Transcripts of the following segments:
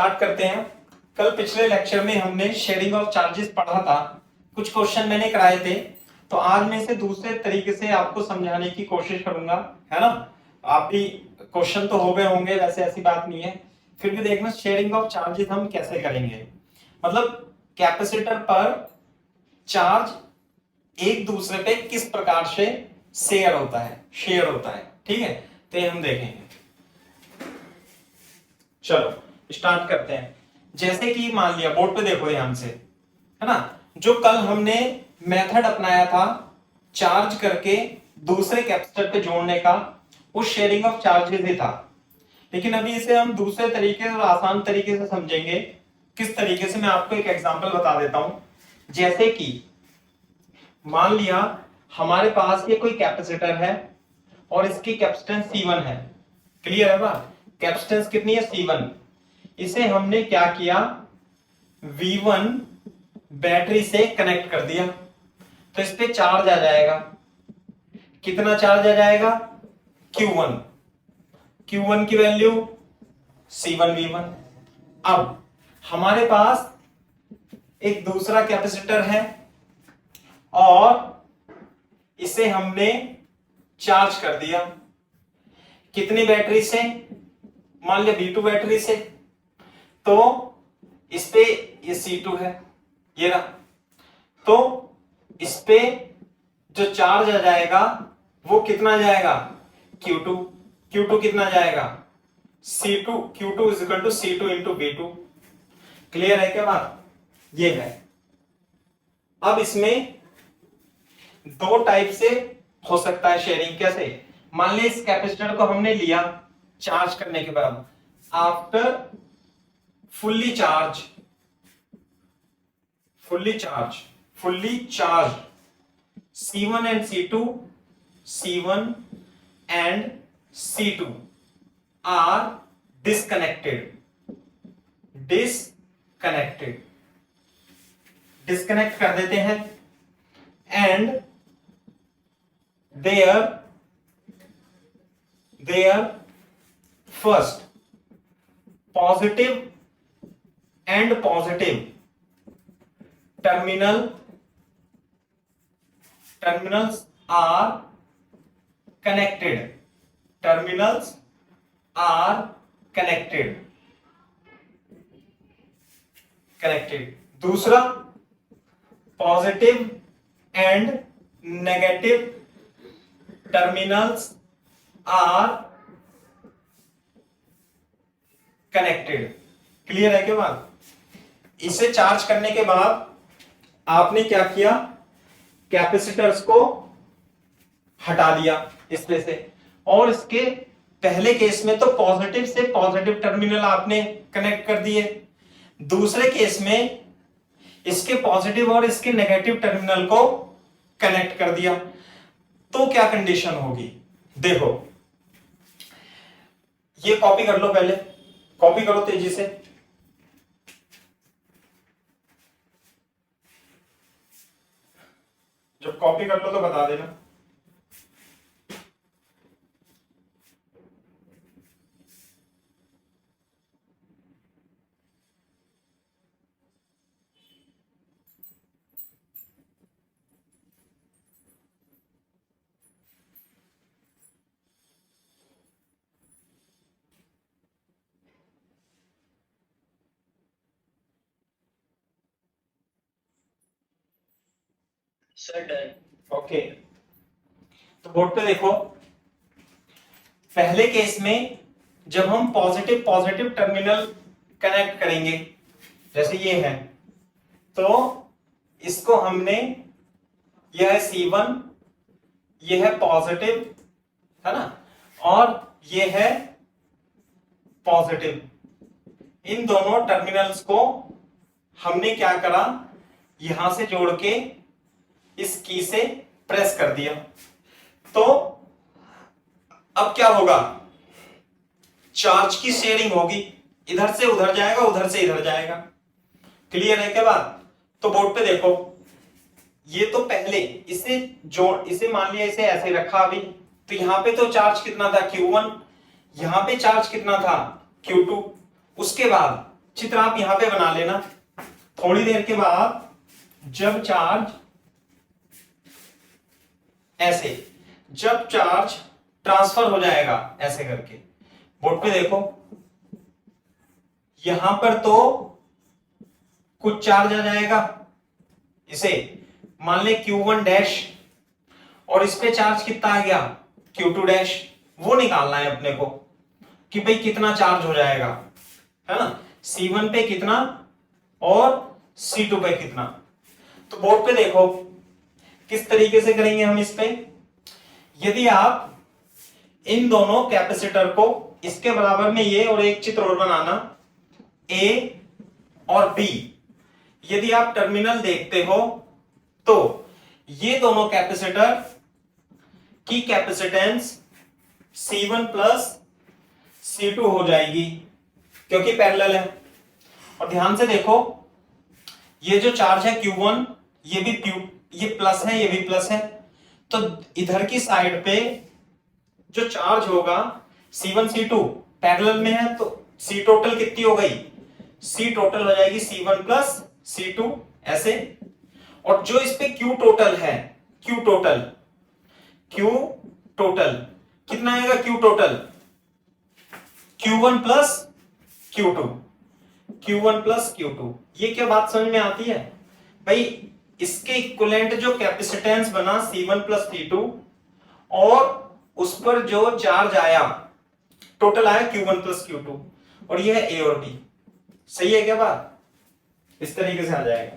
Start करते हैं। कल पिछले लेक्चर में हमने शेयरिंग ऑफ चार्जेस पढ़ा था, कुछ क्वेश्चन मैंने कराए थे, तो आज मैं इसे दूसरे तरीके से आपको समझाने की कोशिश करूंगा, है ना। आप भी क्वेश्चन तो हो गए होंगे, वैसे ऐसी बात नहीं है, फिर भी देखना शेयरिंग ऑफ चार्जेस हम कैसे करेंगे। मतलब कैपेसिटर पर चार्ज एक दूसरे पे किस प्रकार से शेयर होता है, ठीक है, तो ये हम देखेंगे। चलो स्टार्ट करते हैं। जैसे कि मान लिया, बोर्ड पे देखो ध्यान से, है ना, जो कल हमने मेथड अपनाया था चार्ज करके दूसरे कैपेसिटर पे जोड़ने का, वो शेयरिंग ऑफ चार्जेस ही था। लेकिन अभी इसे हम दूसरे तरीके और आसान तरीके से समझेंगे। किस तरीके से, मैं आपको एक एग्जांपल बता देता हूं। जैसे कि मान लिया हमारे पास ये कोई कैपेसिटर है और इसकी कैपेसिटेंस C1 है। क्लियर है बात? कैपेसिटेंस कितनी है? C1। इसे हमने क्या किया, V1 बैटरी से कनेक्ट कर दिया, तो इस पे चार्ज आ जाएगा। कितना चार्ज आ जाएगा? Q1। Q1 की वैल्यू C1V1। अब हमारे पास एक दूसरा कैपेसिटर है और इसे हमने चार्ज कर दिया। कितनी बैटरी से? मान लिया V2 बैटरी से। तो इस पे ये C2 है, ये रहा, तो इस पे जो चार्ज आ जाएगा वो कितना जाएगा? Q2। Q2 कितना जाएगा? C2। Q2 is equal to C2 into V2। Clear है क्या बात? ये है। अब इसमें दो टाइप से हो सकता है शेयरिंग। कैसे? मान ली इस कैपेसिटर को हमने लिया चार्ज करने के बाद, after fully charge C1 and C2 are disconnected disconnect कर देते हैं, and their first positive terminals are connected। दूसरा, positive and negative terminals are connected. Clear है क्या बात? इसे चार्ज करने के बाद आपने क्या किया, कैपेसिटर्स को हटा दिया इस पे से, और इसके पहले केस में तो पॉजिटिव से पॉजिटिव टर्मिनल आपने कनेक्ट कर दिए, दूसरे केस में इसके पॉजिटिव और इसके नेगेटिव टर्मिनल को कनेक्ट कर दिया। तो क्या कंडीशन होगी? देखो, ये कॉपी कर लो, पहले कॉपी करो तेजी से। जब कॉपी कर लो तो बता देना। ओके, तो बोर्ड पे देखो, पहले केस में जब हम पॉजिटिव टर्मिनल कनेक्ट करेंगे, जैसे ये है, तो इसको हमने, यह है C1, यह है पॉजिटिव, है ना, और ये है पॉजिटिव। इन दोनों टर्मिनल्स को हमने क्या करा, यहां से जोड़ के इस की से प्रेस कर दिया। तो अब क्या होगा, चार्ज की शेयरिंग होगी, इधर से उधर जाएगा, उधर से इधर जाएगा। क्लियर है क्या बात? तो बोर्ड पे देखो, ये तो पहले इसे मान लिया, इसे ऐसे रखा अभी, तो यहां पे तो चार्ज कितना था? Q1। यहां पे चार्ज कितना था? Q2। उसके बाद चित्र आप यहां पे बना लेना। थोड़ी देर के बाद जब चार्ज ट्रांसफर हो जाएगा ऐसे करके, बोर्ड पे देखो यहां पर तो कुछ चार्ज आ जाएगा, इसे मान ले Q1 डैश, और इस पे चार्ज कितना आ गया Q2 डैश। वो निकालना है अपने को कि भाई कितना चार्ज हो जाएगा, है ना, C1 पे कितना और C2 पे कितना। तो बोर्ड पे देखो किस तरीके से करेंगे हम इस पे। यदि आप इन दोनों कैपेसिटर को इसके बराबर में ये और एक चित्र और बनाना A और B, यदि आप टर्मिनल देखते हो तो ये दोनों कैपेसिटर की कैपेसिटेंस C1 प्लस C2 हो जाएगी क्योंकि पैरेलल है। और ध्यान से देखो ये जो चार्ज है Q1 ये भी ये प्लस है, ये भी प्लस है, तो इधर की साइड पे जो चार्ज होगा C1 C2 पैरेलल में है, तो C टोटल कितनी हो गई, C टोटल हो जाएगी C1 प्लस C2 ऐसे। और जो इस पे Q टोटल है, Q टोटल कितना आएगा, Q total Q1 plus Q2। ये क्या बात समझ में आती है भाई, इसके इक्विवेलेंट जो कैपेसिटेंस बना C1 प्लस C2 और उस पर जो चार्ज आया टोटल आया Q1 प्लस Q2, और ये है A और B। सही है क्या बात, इस तरीके से आ जाएगा।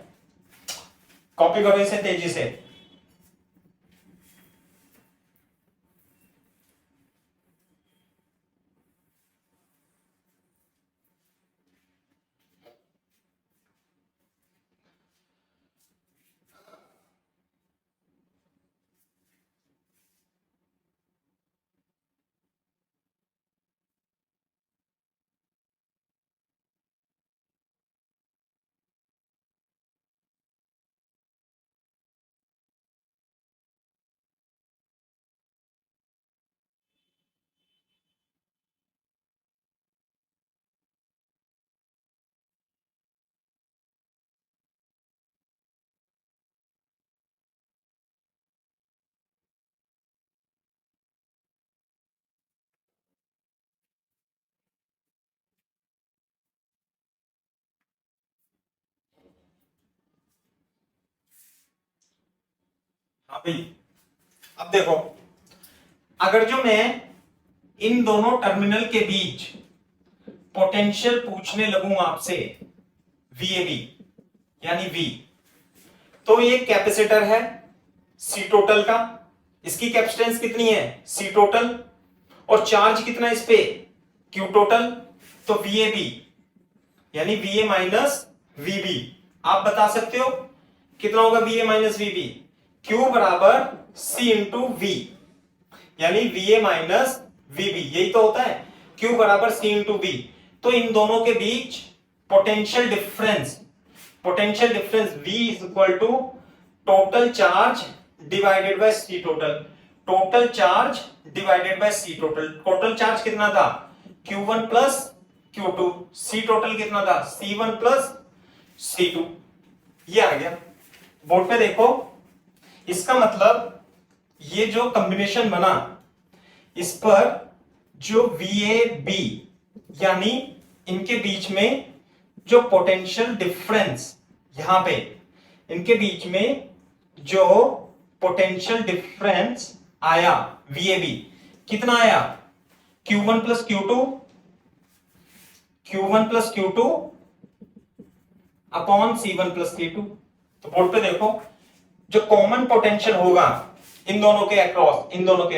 कॉपी करो इसे तेजी से। हाँ भाई, अब देखो अगर जो मैं इन दोनों टर्मिनल के बीच पोटेंशियल पूछने लगूं आपसे VAB यानी V, तो ये कैपेसिटर है C टोटल का, इसकी कैपेसिटेंस कितनी है C टोटल, और चार्ज कितना इस पे Q टोटल, तो VAB यानी VA माइनस VB। आप बता सकते हो कितना होगा VA माइनस VB, Q बराबर C इंटू V, यानी VA माइनस VB, यही तो होता है Q बराबर C इंटू V। तो इन दोनों के बीच potential difference V is equal to total charge divided by C total, total charge divided by C total. Total charge कितना था Q1 plus Q2, C total कितना था C1 प्लस C2, ये आ गया। बोर्ड पे देखो, इसका मतलब ये जो कॉम्बिनेशन बना इस पर जो VAB यानी इनके बीच में जो पोटेंशियल डिफरेंस, यहां पे इनके बीच में जो पोटेंशियल डिफरेंस आया VAB कितना आया Q1 plus Q2 upon C1 plus C2। तो बोर्ड पे देखो जो कॉमन पोटेंशियल होगा इन दोनों के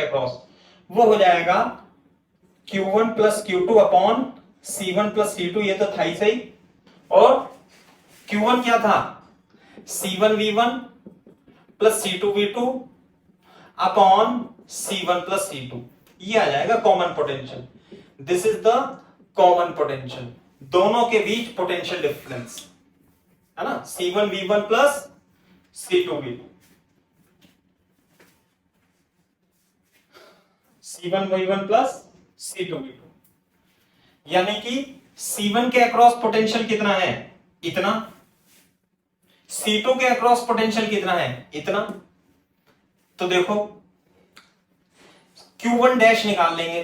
अक्रॉस वो हो जाएगा Q1 plus Q2 upon C1 plus C2, ये तो था ही सही। और Q1 क्या था C1V1 plus C2V2 upon C1 plus C2, ये आ जाएगा common potential. This is the common potential, दोनों के बीच पोटेंशियल डिफरेंस है ना, C1V1 plus C2V2, C1V1 plus C2V2, यानी कि C1 के अक्रॉस पोटेंशियल कितना है, इतना। C2 के अक्रॉस पोटेंशियल कितना है, इतना। तो देखो Q1 डैश निकाल लेंगे।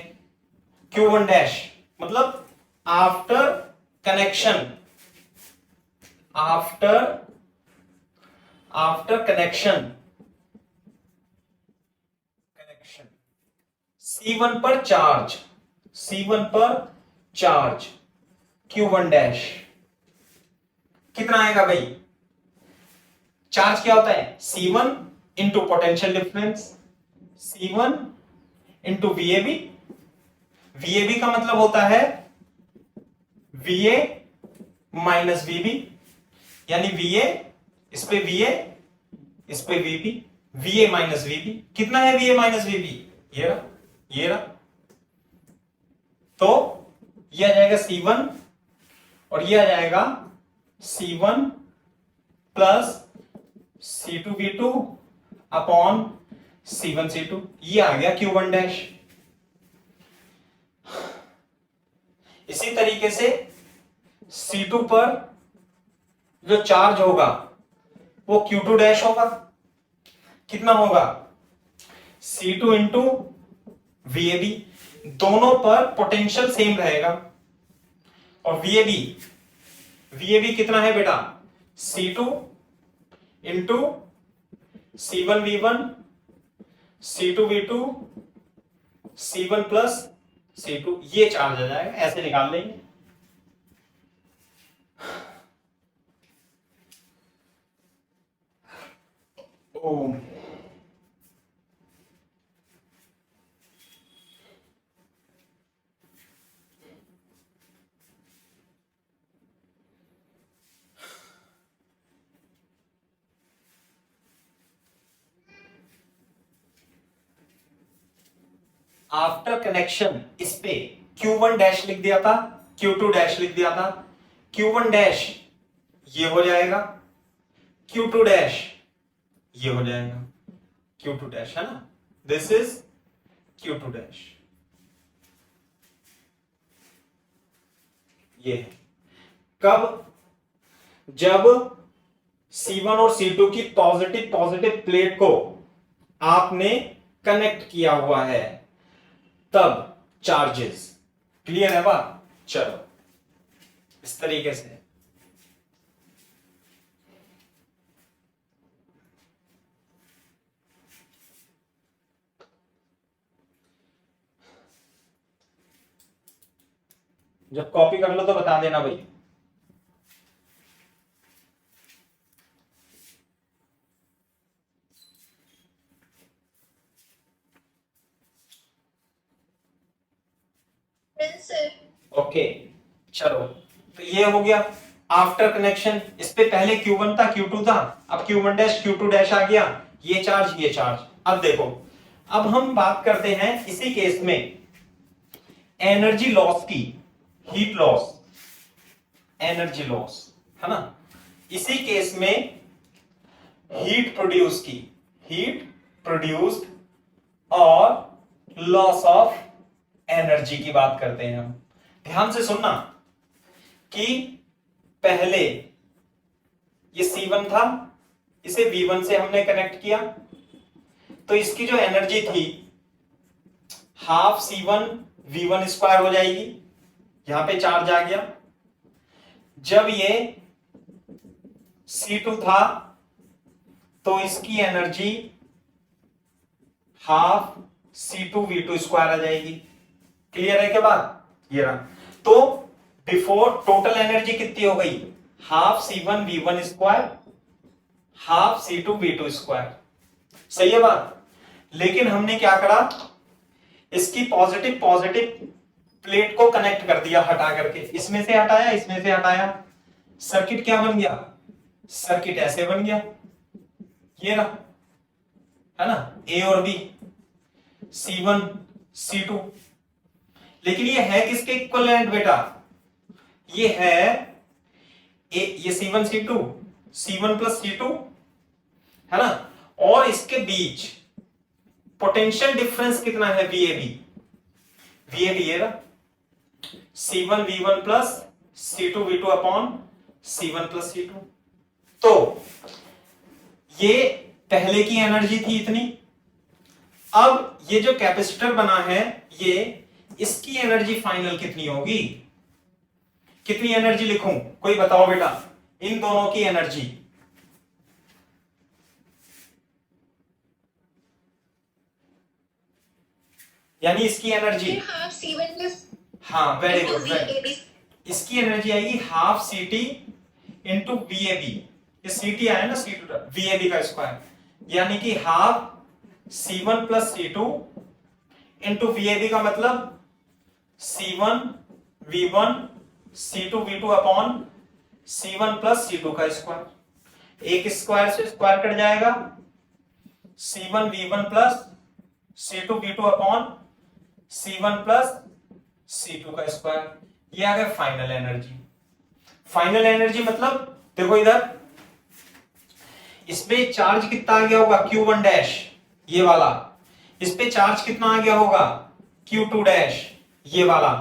Q1 डैश मतलब after connection, after connection C1 पर चार्ज, C1 पर चार्ज Q1 डैश कितना आएगा भाई। चार्ज क्या होता है, C1 into potential difference, C1 into VAB। VAB का मतलब होता है VA माइनस VB, यानी VA इस पे VA इस पे VB, VA माइनस VB। कितना है VA माइनस VB, ये रहा, ये रहा। तो ये आ जाएगा C1 और ये आ जाएगा C1 plus C2 V2 upon C1 C2, ये आ गया Q1 डैश। इसी तरीके से C2 पर जो चार्ज होगा वो Q2 डैश होगा। कितना होगा, C2 इंटू VAB। दोनों पर पोटेंशियल सेम रहेगा और VAB कितना है बेटा, C2 into C1 V1 C2 V2 C1 plus C2, ये चार्ज आ जाएगा। ऐसे निकाल लेंगे। ओम आफ्टर कनेक्शन इस पे Q1 डैश लिख दिया था, Q2 डैश लिख दिया था। Q1 डैश ये हो जाएगा, Q2 डैश ये हो जाएगा, Q2 डैश है ना, दिस इज Q2 डैश। ये है कब, जब C1 और C2 की पॉजिटिव प्लेट को आपने कनेक्ट किया हुआ है, तब चार्जेस। क्लियर है बात, चलो इस तरीके से। जब कॉपी कर लो तो बता देना भाई। ओके चलो, तो ये हो गया आफ्टर कनेक्शन। इस पे पहले Q1 था, Q2 था, अब Q1 डैश Q2 डैश आ गया, ये चार्ज ये चार्ज। अब देखो, अब हम बात करते हैं इसी केस में एनर्जी लॉस की, हीट लॉस, एनर्जी लॉस है ना। इसी केस में हीट प्रोड्यूस की, हीट प्रोड्यूस्ड और लॉस ऑफ एनर्जी की बात करते हैं हम। ध्यान से सुनना कि पहले ये C1 था, इसे V1 से हमने कनेक्ट किया, तो इसकी जो एनर्जी थी हाफ C1 V1 स्क्वायर हो जाएगी। यहां पे चार्ज आ गया। जब ये C2 था तो इसकी energy half C2 V2 square आ जाएगी। क्लियर है क्या बात, ये रहा। तो बिफोर टोटल एनर्जी कितनी हो गई, half C1 V1 square half C2 V2 square. सही है बात। लेकिन हमने क्या करा, इसकी पॉजिटिव प्लेट को कनेक्ट कर दिया हटा करके, इसमें से हटाया इसमें से हटाया, सर्किट क्या बन गया, सर्किट ऐसे बन गया, ये रहा है ना, A और B, C1 C2। लेकिन ये है किसके इक्विवेलेंट बेटा, ये है ये C1 C2 C1 plus C2 है ना, और इसके बीच पोटेंशियल डिफरेंस कितना है VAB, VAB ये रहा। C1V1 plus C2V2 upon C1 plus C2। तो ये पहले की एनर्जी थी इतनी। अब ये जो कैपेसिटर बना है ये, इसकी एनर्जी फाइनल कितनी होगी? कितनी एनर्जी लिखूं, कोई बताओ बेटा, इन दोनों की एनर्जी। यानी इसकी एनर्जी हाफ C1 प्लस, हाँ वेरी गुड, इसकी एनर्जी आएगी हाफ CT इंटू VAB। ये CT आया ना, C2 VAB का स्क्वायर, यानी कि half C1 plus C2 into VAB का मतलब C1V1 C2V2 upon C1 plus C2 का स्क्वायर। एक स्क्वायर से स्क्वायर कट जाएगा, C1V1 plus C2V2 upon C1 plus C2 का स्क्वायर। ये आ गया फाइनल एनर्जी। फाइनल एनर्जी मतलब देखो इधर, इसमें चार्ज कितना आ गया होगा Q1 डैश, ये वाला। इस पे चार्ज कितना आ गया होगा Q2 डैश, ये वाला।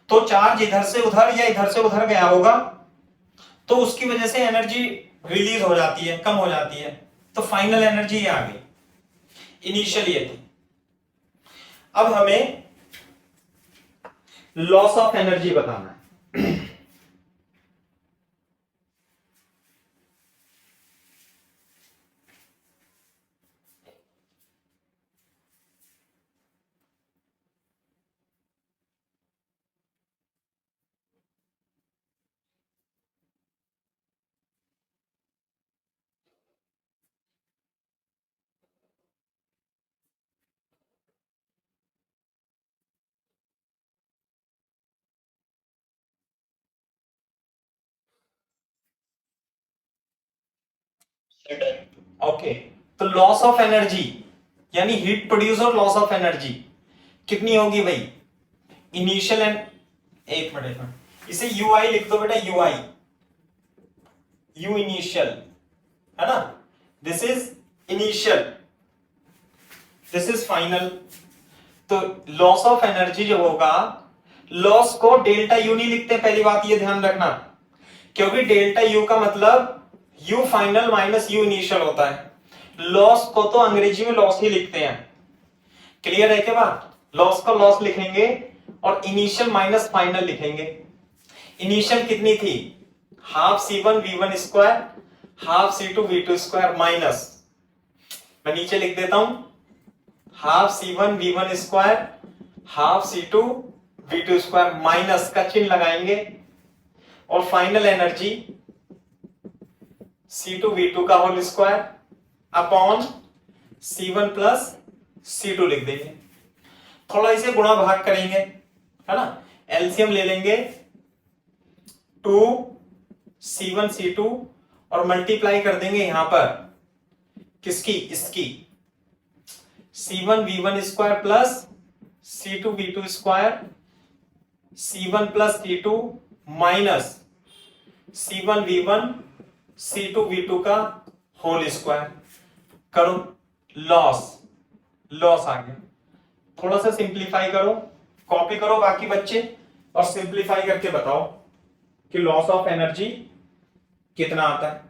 तो चार्ज इधर से उधर या इधर से उधर गया होगा, तो उसकी वजह से एनर्जी रिलीज हो जाती है, कम हो जाती है। तो फाइनल एनर्जी ये आ गई, इनिशियल ये थी। अब हमें लॉस ऑफ एनर्जी बताना है। ओके, तो लॉस ऑफ एनर्जी यानी हीट प्रोड्यूस और लॉस ऑफ एनर्जी कितनी होगी भाई? इनिशियल एंड, एक मिनट इसे UI लिख दो बेटा, UI, U इनिशियल है ना, this is initial, this is final. तो लॉस ऑफ एनर्जी जो होगा, लॉस को डेल्टा U नहीं लिखते, पहली बात ये ध्यान रखना, क्योंकि डेल्टा U का मतलब U final minus U initial होता है। लॉस को तो अंग्रेजी में लॉस ही लिखते हैं। क्लियर है क्या बात? लॉस को लॉस लिखेंगे और इनिशियल माइनस फाइनल लिखेंगे। इनिशियल कितनी थी? Half C1V1 square half C2V2 square minus, मैं नीचे लिख देता हूं, half C1V1 square half C2V2 square minus का चिन्ह लगाएंगे, और फाइनल एनर्जी C2V2 का whole square upon C1 plus C2 लिख देंगे। थोड़ा इसे गुणा भाग करेंगे, है ना, एलसीएम ले लेंगे 2C1 C2 और मल्टीप्लाई कर देंगे यहां पर किसकी, इसकी C1V1 square plus C2V2 square, C1 plus C2 minus C1V1 C2V2 का होल स्क्वायर। करो लॉस, लॉस आ गया। थोड़ा सा सिंप्लीफाई करो, कॉपी करो बाकी बच्चे, और सिंप्लीफाई करके बताओ कि लॉस ऑफ एनर्जी कितना आता है।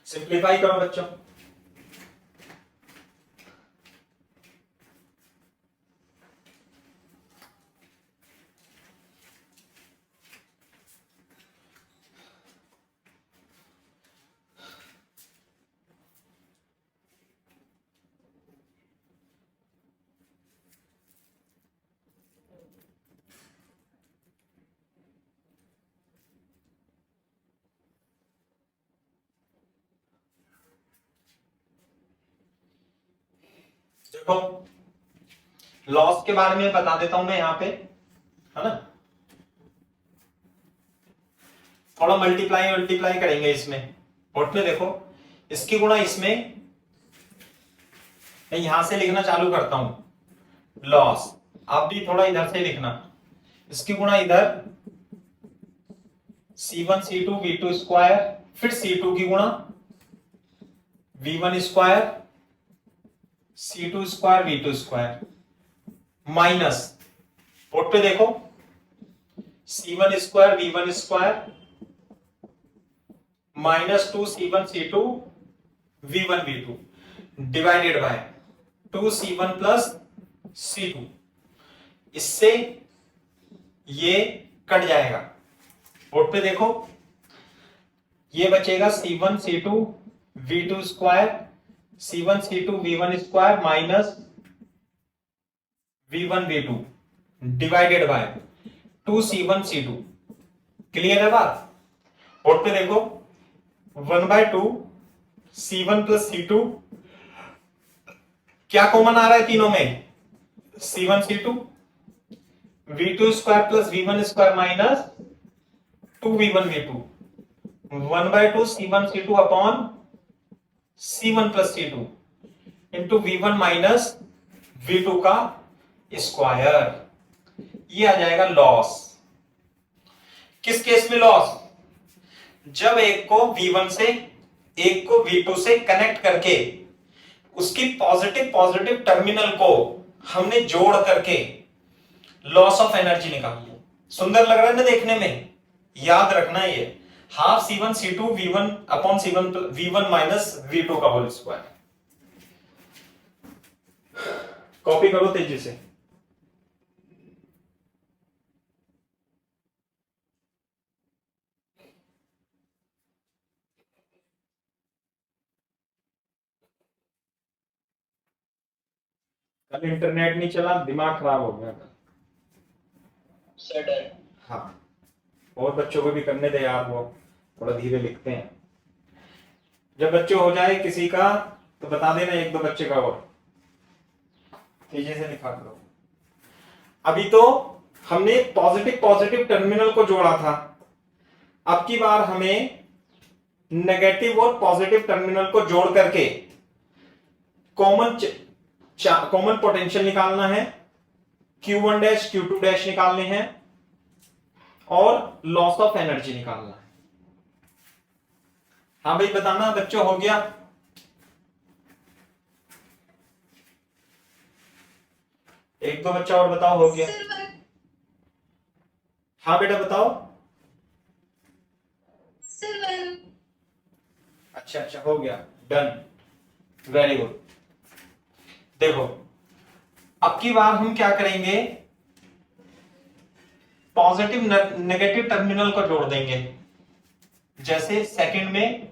सिंप्लीफाई करो बच्चों। देखो लॉस के बारे में बता देता हूं मैं यहां पे। है ना। थोड़ा मल्टीप्लाई करेंगे इसमें, बोर्ड में देखो, इसकी गुणा इसमें, मैं यहां से लिखना चालू करता हूं लॉस, आप भी थोड़ा इधर से लिखना, इसकी गुणा इधर C1 C2 V2 स्क्वायर, फिर C2 की गुणा V1 square C2 square V2 square, minus board पे देखो C1 square V1 square minus 2 C1 C2 V1 V2 divided by 2 C1 plus C2, इससे ये कट जाएगा, बोर्ड पे देखो, ये बचेगा C1 C2 V2 square C1 C2 V1 square minus V1 V2 divided by 2 C1 C2। Clear है बात? Board पे देखो 1/2 C1 प्लस C2, क्या कॉमन आ रहा है तीनों में? C1 C2, V2 square plus V1 square minus 2 V1 V2, 1/2 C1 C2 upon C1 plus C2 into V1 minus V2 का स्क्वायर, ये आ जाएगा लॉस। किस केस में लॉस? जब एक को V1 से एक को V2 से कनेक्ट करके उसकी पॉजिटिव टर्मिनल को हमने जोड़ करके लॉस ऑफ एनर्जी निकाली। सुंदर लग रहा है ना देखने में? याद रखना ये half C1 C2 V1 upon C1 V1 minus V2 का होल स्क्वायर। कॉपी करो तेजी से। कल इंटरनेट नहीं चला, दिमाग खराब हो गया सर। हाँ, और बच्चों को भी करने दे यार, वो थोड़ा धीरे लिखते हैं। जब बच्चे हो जाए किसी का तो बता देना, एक दो बच्चे का और तेजी से लिखा करो। अभी तो हमने पॉजिटिव टर्मिनल को जोड़ा था, अब की बार हमें नेगेटिव और पॉजिटिव टर्मिनल को जोड़ करके कॉमन पोटेंशियल निकालना है, Q1 डैश Q2 डैश निकालने हैं और लॉस ऑफ एनर्जी निकालना है। हाँ भाई बताना बच्चों, हो गया? एक दो बच्चा और बताओ, हो गया? हाँ बेटा बताओ। अच्छा हो गया, डन, वेरी गुड। देखो अब की बार हम क्या करेंगे, पॉजिटिव नेगेटिव टर्मिनल को जोड़ देंगे। जैसे सेकंड में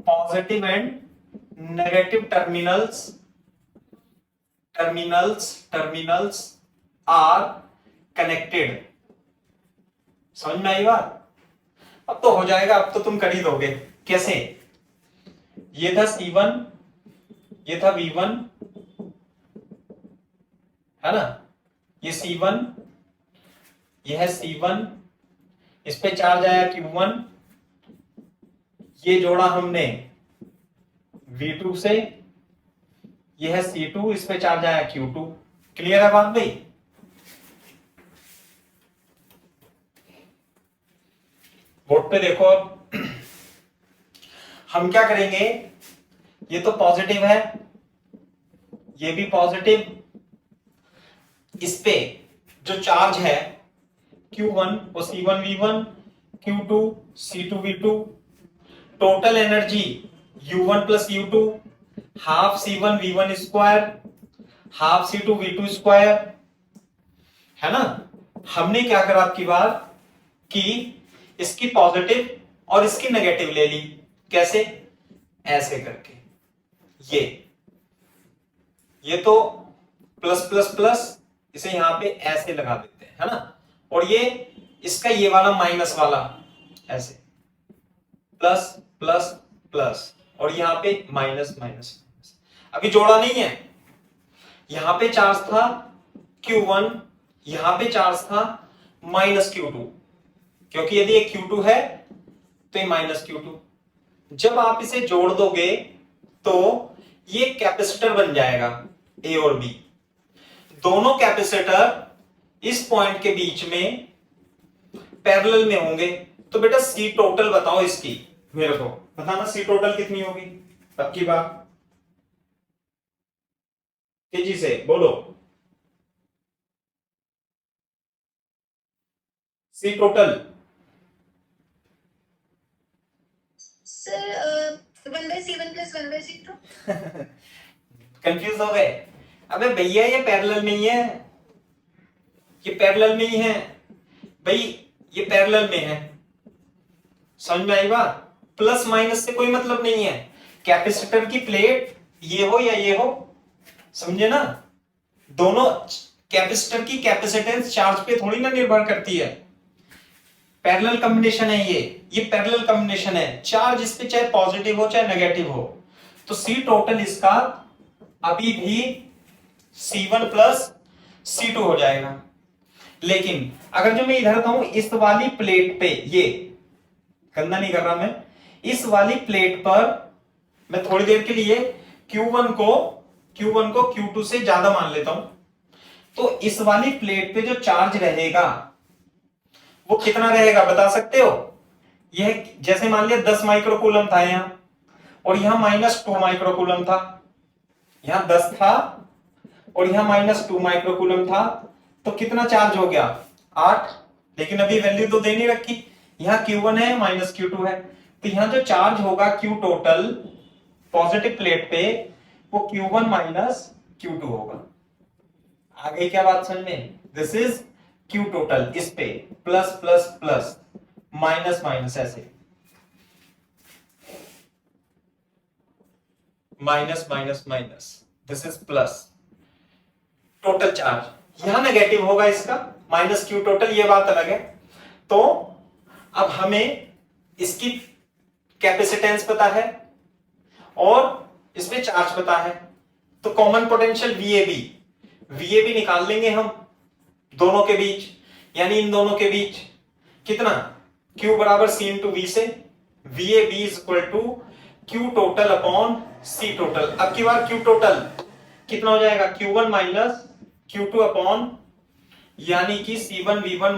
positive and negative terminals are connected. समझ में आई बात? अब तो हो जाएगा, अब तो तुम कर ही दोगे। कैसे? ये था C1, ये था V1, है ना, ये C1, ये है C1, इस पे चार्ज आया Q1, ये जोड़ा हमने V2 से, ये है C2, इस पे चार्ज आया Q2। क्लियर है बात भाई? बोर्ड पे देखो, अब हम क्या करेंगे, ये तो पॉजिटिव है, ये भी पॉजिटिव, इस पे जो चार्ज है Q1 वो C1 V1, Q2 C2 V2, total energy U1 plus U2 half C1 V1 square half C2 V2 square, है ना। हमने क्या करा आपकी बार कि इसकी पॉजिटिव और इसकी नेगेटिव ले ली। कैसे? ऐसे करके, ये तो प्लस प्लस प्लस, इसे यहां पे ऐसे लगा देते हैं, है ना, और ये इसका ये वाला माइनस वाला ऐसे प्लस प्लस प्लस, और यहां पे माइनस माइनस। अभी जोड़ा नहीं है, यहां पे चार्ज था Q1, यहां पे चार्ज था माइनस Q2, क्योंकि यदि ये Q2 है तो ये माइनस Q2। जब आप इसे जोड़ दोगे तो ये कैपेसिटर बन जाएगा A और B। दोनों कैपेसिटर इस पॉइंट के बीच में पैरेलल में होंगे। तो बेटा C टोटल बताओ इसकी, मेरे को बताना C टोटल कितनी होगी। पक्की बात, तेजी से बोलो। C total sir 1/C1 + 1/C2। Confuse हो गए? अबे भैया ये पैरेलल नहीं है, ये पैरेलल में ही है भाई, ये पैरेलल में है। समझ में आई बात? प्लस माइनस से कोई मतलब नहीं है। कैपेसिटर की प्लेट ये हो या ये हो, समझे ना? दोनों कैपेसिटर की कैपेसिटेंस चार्ज पे थोड़ी ना निर्भर करती है। पैरेलल कॉम्बिनेशन है ये पैरेलल कॉम्बिनेशन है। चार्ज इस पे चाहे पॉजिटिव हो चाहे नेगेटिव हो। तो सी टोटल इसका अभी भी C1 + C2 हो जाएगा। लेकिन अगर जो मैं इधर कहूं इस वाली प्लेट पे, ये गंदा नहीं कर रहा मैं, इस वाली प्लेट पर मैं थोड़ी देर के लिए Q1 को Q2 से ज्यादा मान लेता हूं। तो इस वाली प्लेट पे जो चार्ज रहेगा वो कितना रहेगा बता सकते हो? यह जैसे मान लिया 10 माइक्रोकूलम था यहां, और यहां -2 माइक्रोकूलम था। यहां 10 था और यहां -2 माइक्रोकूलम था, तो कितना चार्ज हो गया? 8। लेकिन अभी वैल्यू तो दे नहीं रखी। यहां Q1 है -Q2 है, तो यहां जो चार्ज होगा Q टोटल पॉजिटिव प्लेट पे वो Q1 - Q2 होगा। आगे क्या बात समझ में? दिस इज Q टोटल, इस पे plus plus plus minus minus, ऐसे minus minus minus, this is plus total charge. यहां नेगेटिव होगा इसका -Q टोटल, ये बात अलग है। तो अब हमें इसकी कैपेसिटेंस पता है और इसमें चार्ज पता है, तो कॉमन पोटेंशियल VAB निकाल लेंगे हम दोनों के बीच, यानी इन दोनों के बीच कितना? Q बराबर C × V से VAB = Q total upon C total. अब की बार Q टोटल कितना हो जाएगा? Q1 - Q2 अपॉन, यानी कि C1V1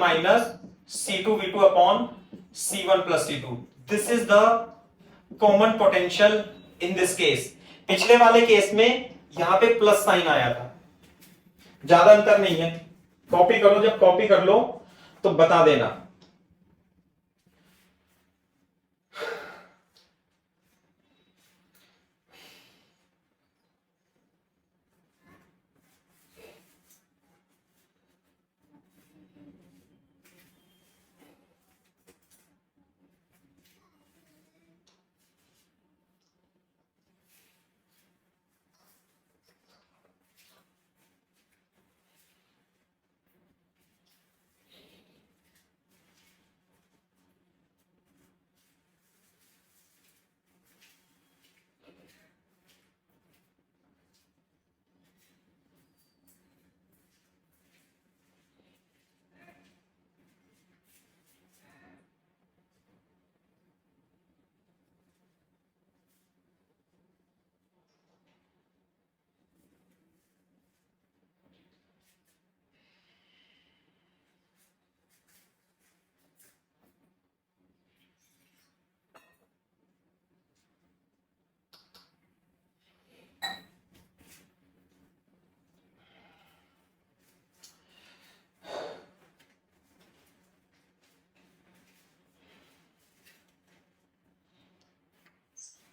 - C2V2 upon C1 + C2। This is the common potential in this case. पिछले वाले केस में यहां पे प्लस साइन आया था, ज्यादा अंतर नहीं है। कॉपी करो, जब कॉपी कर लो तो बता देना।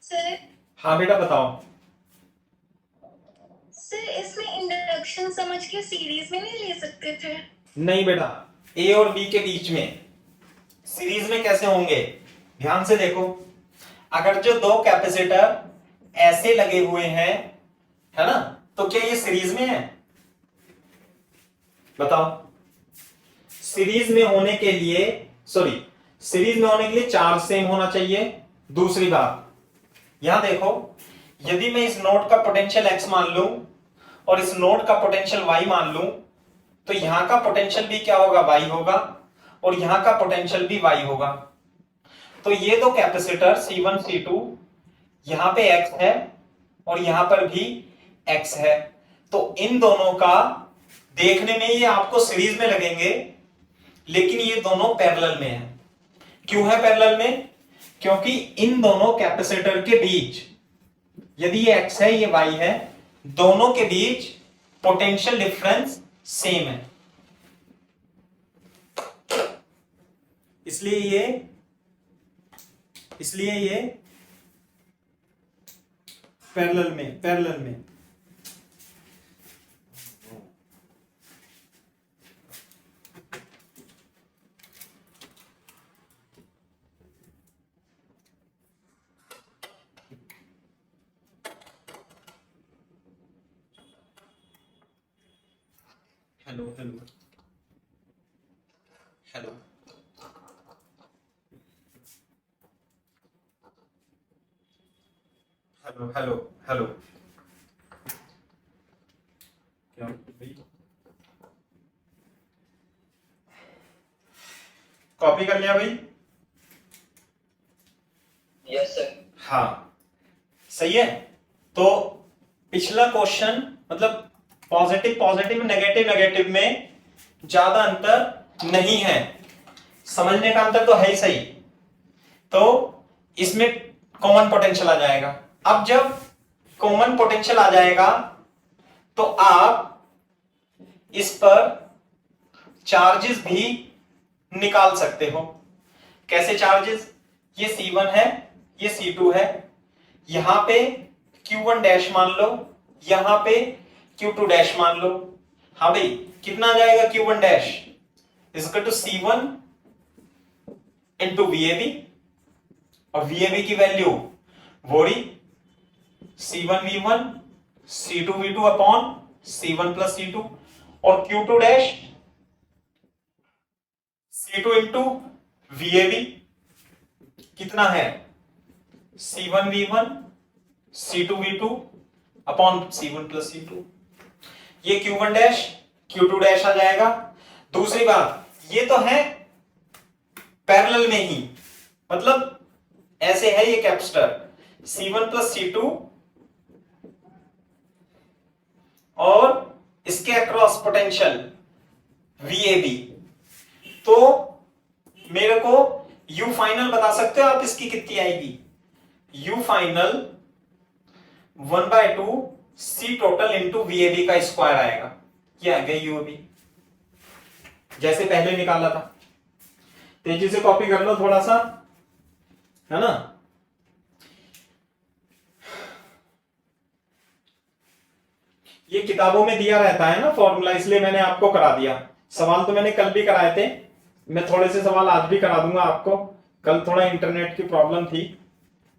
सर हाँ बेटा बताओ। सर इसमें इंडक्शन समझ के सीरीज में नहीं ले सकते थे? नहीं बेटा, A और B के बीच में सीरीज में कैसे होंगे? ध्यान से देखो, अगर जो दो कैपेसिटर ऐसे लगे हुए हैं, है ना, तो क्या ये सीरीज में है? बताओ। सीरीज में होने के लिए चार्ज सेम होना चाहिए। दूसरी बात, यहां देखो, यदि मैं इस नोड का पोटेंशियल x मान लूं और इस नोड का पोटेंशियल y मान लूं, तो यहां का पोटेंशियल भी क्या होगा? y होगा। और यहां का पोटेंशियल भी y होगा। तो ये दो कैपेसिटर C1 C2 यहां पे x है और यहां पर भी x है। तो इन दोनों का देखने में ये आपको सीरीज में लगेंगे, लेकिन ये दोनों पैरेलल में है। क्यों है पैरेलल में? क्योंकि इन दोनों कैपेसिटर के बीच, यदि ये x है ये y है, दोनों के बीच पोटेंशियल डिफरेंस सेम है, इसलिए ये पैरेलल में। Hello hello hello hello hello hello, क्या भाई? कॉपी कर लिया भाई? Yes sir. हाँ सही है। तो पिछला क्वेश्चन मतलब पॉजिटिव पॉजिटिव नेगेटिव नेगेटिव में ज्यादा अंतर नहीं है, समझने का अंतर तो है ही सही। तो इसमें कॉमन पोटेंशियल आ जाएगा। अब जब कॉमन पोटेंशियल आ जाएगा तो आप इस पर चार्जेस भी निकाल सकते हो। कैसे चार्जेस? ये C1 है, ये C2 है, यहां पे Q1 डैश मान लो, यहां पे Q2 डैश मान लो। हाँ भाई, कितना आ जाएगा Q1 dash is equal to C1 into VAB, और VAB की वैल्यू वही C1 V1 C2 V2 upon C1 plus C2, और Q2 dash C2 into VAB कितना है C1 V1 C2 V2 upon C1 plus C2। ये Q1 dash Q2 dash आ जाएगा। दूसरी बात, ये तो है पैरेलल में ही, मतलब ऐसे है ये कैपेसिटर C1 प्लस C2 और इसके अक्रॉस पोटेंशियल VAB। तो मेरे को U फाइनल बता सकते हो आप इसकी कितनी आएगी? U final 1/2 C total into VAB का स्क्वायर आएगा। क्या आ गया UAB, जैसे पहले निकाला था। तेजी से कॉपी कर लो थोड़ा सा, है ना। ये किताबों में दिया रहता है ना फॉर्मूला, इसलिए मैंने आपको करा दिया। सवाल तो मैंने कल भी कराए थे, मैं थोड़े से सवाल आज भी करा दूंगा आपको। कल थोड़ा इंटरनेट की प्रॉब्लम थी,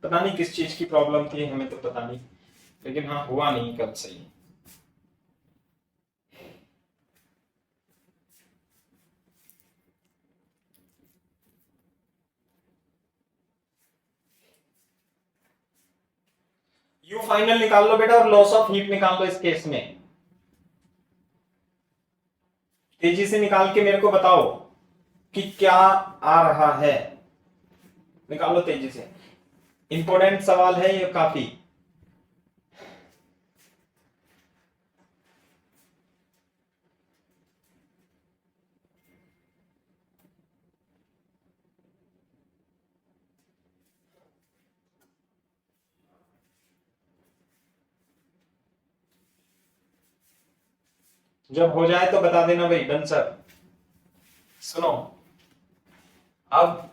पता नहीं किस चीज की प्रॉब्लम थी, हमें तो पता नहीं, लेकिन हाँ हुआ नहीं कल सही। यू फाइनल निकाल लो बेटा और लॉस ऑफ हीट निकाल लो इस केस में। तेजी से निकाल के मेरे को बताओ कि क्या आ रहा है, निकालो तेजी से। इंपॉर्टेंट सवाल है ये काफी। जब हो जाए तो बता देना भाई। Done sir. सुनो, अब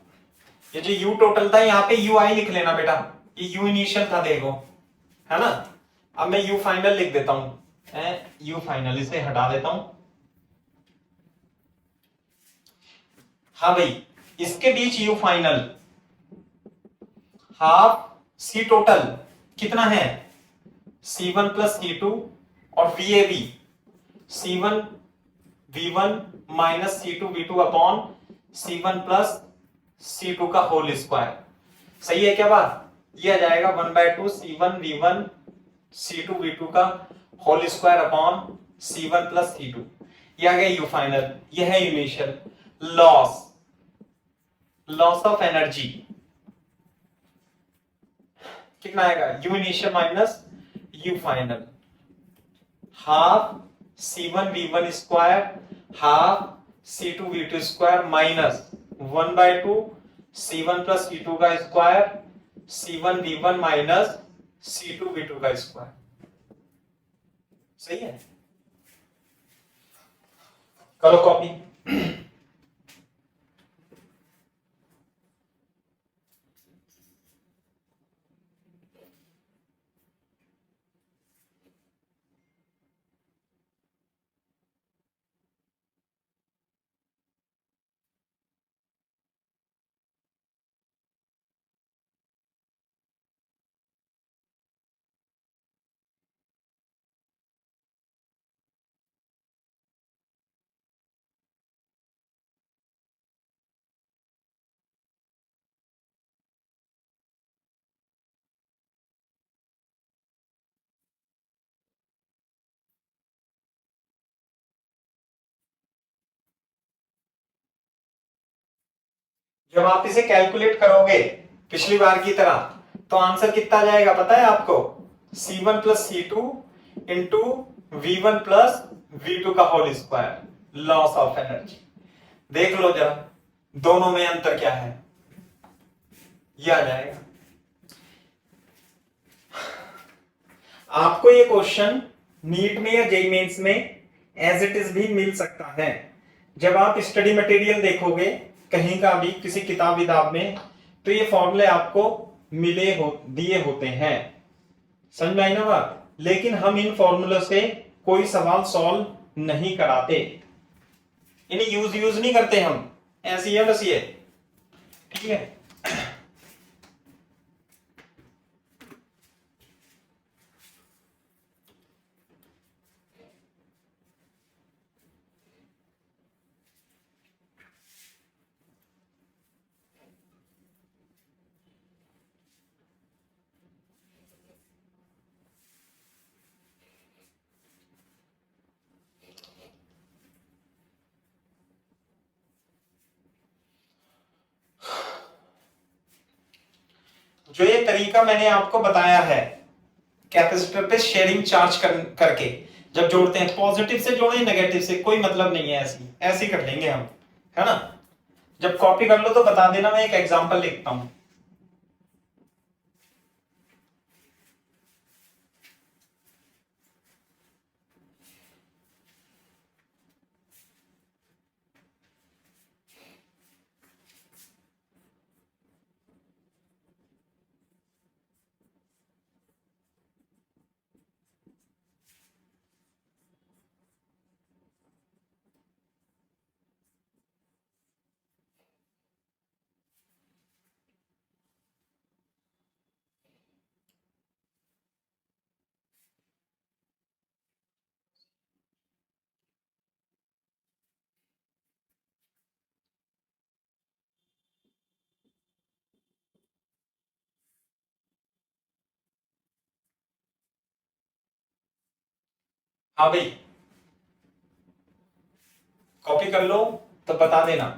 ये जो U टोटल था यहाँ पे UI लिख लेना बेटा, ये U इनिशियल था देखो, है ना। अब मैं U फाइनल लिख देता हूं, U फाइनल इसे हटा देता हूं। हाँ भाई, इसके बीच U final half C total कितना है C1 प्लस C2 और VAB C1 V1 minus C2 V2 upon C1 plus C2 का होल स्क्वायर। सही है क्या बात? ये आ जाएगा 1/2 C1 V1 C2 V2 का whole square upon C1 plus C2। ये आ गया U फाइनल, ये है initial. Loss loss of energy कितना आएगा, you initial minus you final, half C1V1 square half C2V2 square minus 1/2 C1 plus V2 का square C1V1 minus C2V2 का square. सही है, करो कॉपी। जब आप इसे कैलकुलेट करोगे पिछली बार की तरह तो आंसर कितना जाएगा पता है आपको, C1 plus C2 into V1 plus V2 का whole square, loss of energy. देख लो जरा दोनों में अंतर क्या है, ये आ जाएगा। आपको ये क्वेश्चन नीट में या जेईई मेंस में एज इट इज भी मिल सकता है। जब आप स्टडी मटेरियल देखोगे कहीं का भी किसी किताब विताब में तो ये फॉर्मूले आपको दिए होते हैं, समझ में आई ना बात। लेकिन हम इन फॉर्मूलों से कोई सवाल सॉल्व नहीं कराते, इन्हें यूज नहीं करते हम, ऐसी है बस ये, ठीक है। जो ये तरीका मैंने आपको बताया है कैपेसिटर पे शेयरिंग चार्ज करके जब जोड़ते हैं, पॉजिटिव से जोड़े नेगेटिव से कोई मतलब नहीं है, ऐसी कर लेंगे हम, है ना। जब कॉपी कर लो तो बता देना, मैं एक एग्जांपल लिखता हूं। हाँ भाई, कॉपी कर लो तो बता देना।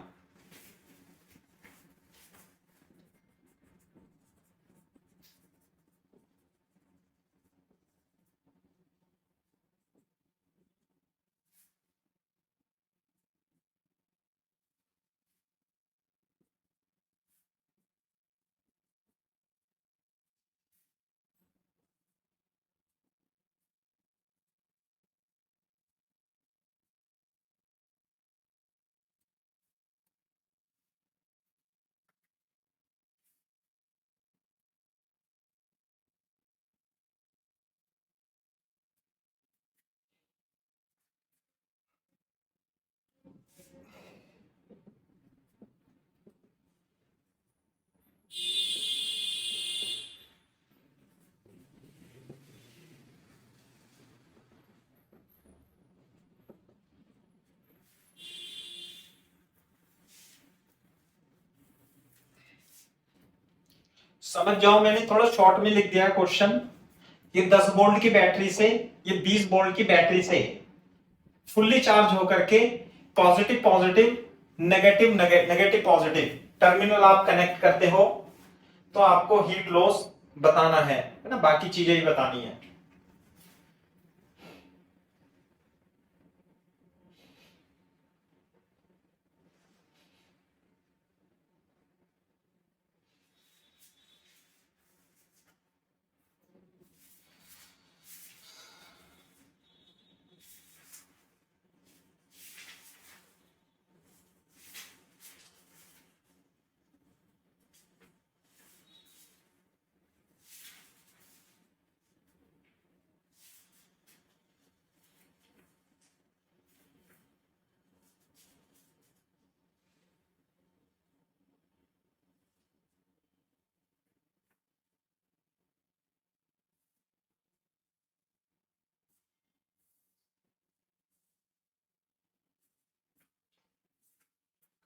समझ जाओ, मैंने थोड़ा शॉर्ट में लिख दिया क्वेश्चन। ये 10 वोल्ट की बैटरी से, ये 20 वोल्ट की बैटरी से फुल्ली चार्ज होकर के positive positive negative negative positive terminal आप कनेक्ट करते हो तो आपको हीट लॉस बताना है ना, बाकी चीजें ही बतानी है।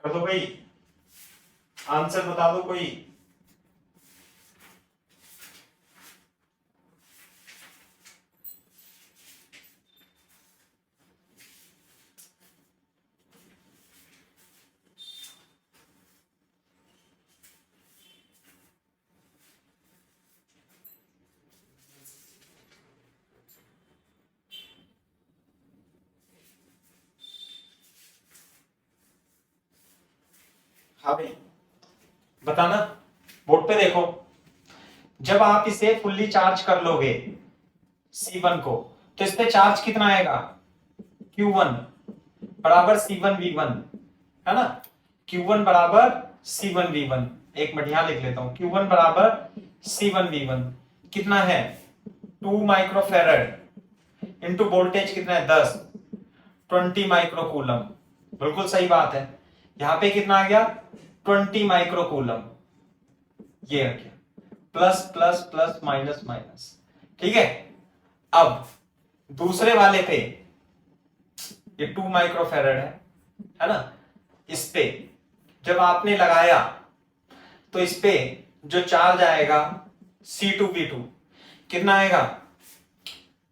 कर दो भाई, आंसर बता दो कोई। हाँ भाई बताना, बोर्ड पे देखो। जब आप इसे फुल्ली चार्ज कर लोगे C1 को, तो इस पे चार्ज कितना आएगा, Q1 बराबर C1V1, है ना। Q1 बराबर C1V1, एक मिनट यहां लिख लेता हूं, Q1 बराबर C1V1 कितना है 2 माइक्रोफेरेड इंटू वोल्टेज कितना है 10, 20 माइक्रोकूलम। बिल्कुल सही बात है, यहां पे कितना आ गया 20 माइक्रोकूलम, ये आ गया, plus plus plus minus minus, ठीक है। अब दूसरे वाले पे ये 2 माइक्रोफेरेड है ना, इस पे जब आपने लगाया तो इस पे जो चार्ज आएगा C2V2 कितना आएगा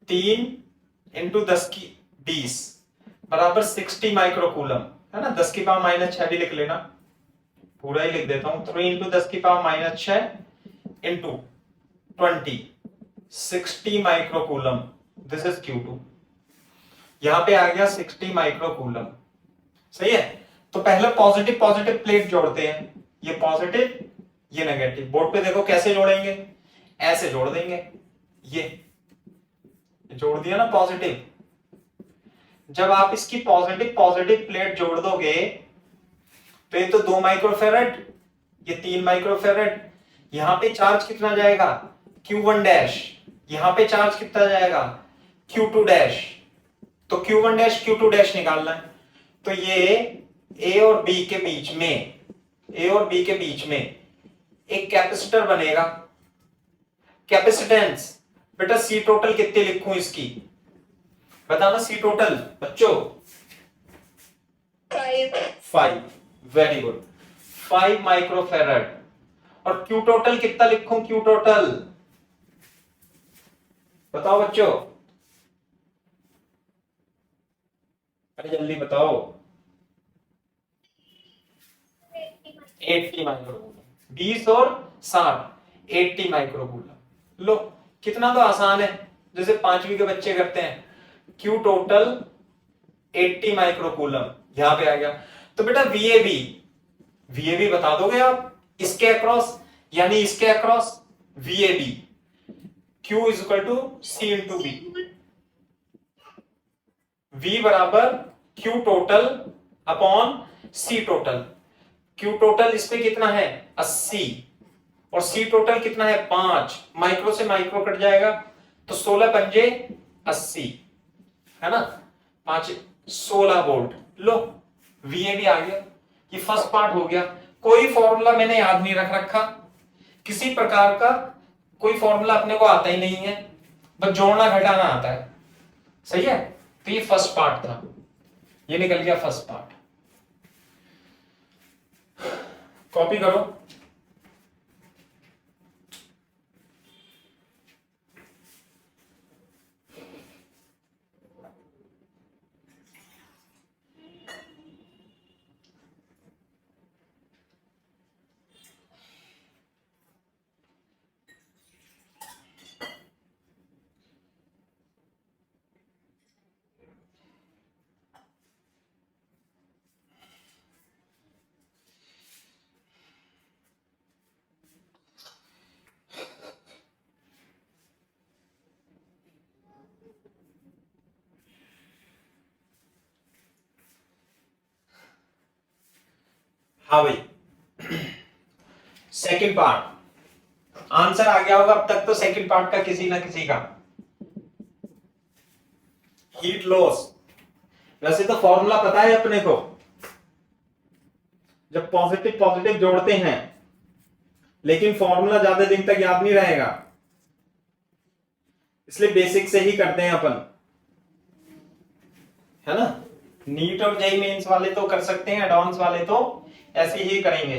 3 इंटू 10 की 20 बराबर 60 माइक्रोकूलम, है ना। 10 की पावर माइनस 6 भी लिख लेना, पूरा ही लिख देता हूं, 3 इंटू 10 की power minus 6 into 20, 60 microcoulomb, this is Q2। यहां पे आ गया 60 माइक्रोकूलम, सही है। तो पहले पॉजिटिव पॉजिटिव प्लेट जोड़ते हैं, ये पॉजिटिव ये नेगेटिव। बोर्ड पे देखो कैसे जोड़ेंगे, ऐसे जोड़ देंगे, ये जोड़ दिया ना पॉजिटिव। जब आप इसकी पॉजिटिव पॉजिटिव प्लेट जोड़ दोगे तो ये तो 2 माइक्रोफेरेड, ये 3 माइक्रोफेरेड, यहां पे चार्ज कितना जाएगा Q1 डैश, यहां पे चार्ज कितना जाएगा Q2 डैश। तो Q1 डैश Q2 डैश निकालना है, तो ये A और B के बीच में, A और B के बीच में एक कैपेसिटर बनेगा। कैपेसिटेंस बेटा सी टोटल कितने लिखूं इसकी, बताना सी टोटल बच्चों। 5, वेरी गुड, 5 माइक्रोफेरेड। और क्यू टोटल कितना लिखूं, क्यू टोटल बताओ बच्चों, अरे जल्दी बताओ। 80 माइक्रोकूलम, 20 और 60, 80 माइक्रोकूलम। लो कितना तो आसान है, जैसे 5वीं के बच्चे करते हैं। क्यू टोटल 80 माइक्रोकूलम यहां पे आ गया। तो बेटा वीएबी, वीएबी बता दोगे आप, इसके अक्रॉस यानी इसके across VAB, Q is equal to C into B, V बराबर Q total upon C total. Q total इस पे कितना है 80 और C टोटल कितना है 5, माइक्रो से माइक्रो कट जाएगा तो 16 पंजे 80, है ना, 5 16 वोल्ट। लो VA आ गया, ये फर्स्ट पार्ट हो गया। कोई फॉर्मूला मैंने याद नहीं रख रखा, किसी प्रकार का कोई फॉर्मूला अपने को आता ही नहीं है, बस जोड़ना घटाना आता है, सही है। तो ये फर्स्ट पार्ट था, ये निकल गया फर्स्ट पार्ट। कॉपी करो। हाँ भाई, सेकंड पार्ट आंसर आ गया होगा अब तक तो सेकंड पार्ट का किसी ना किसी का। हीट लॉस, वैसे तो फॉर्मूला पता है अपने को, जब पॉजिटिव पॉजिटिव जोड़ते हैं, लेकिन फॉर्मूला ज्यादा दिन तक याद नहीं रहेगा, इसलिए बेसिक से ही करते हैं अपन, है ना। नीट और जेईई मेंस वाले तो कर सकते हैं, एडवांस वाले तो ऐसे ही करेंगे,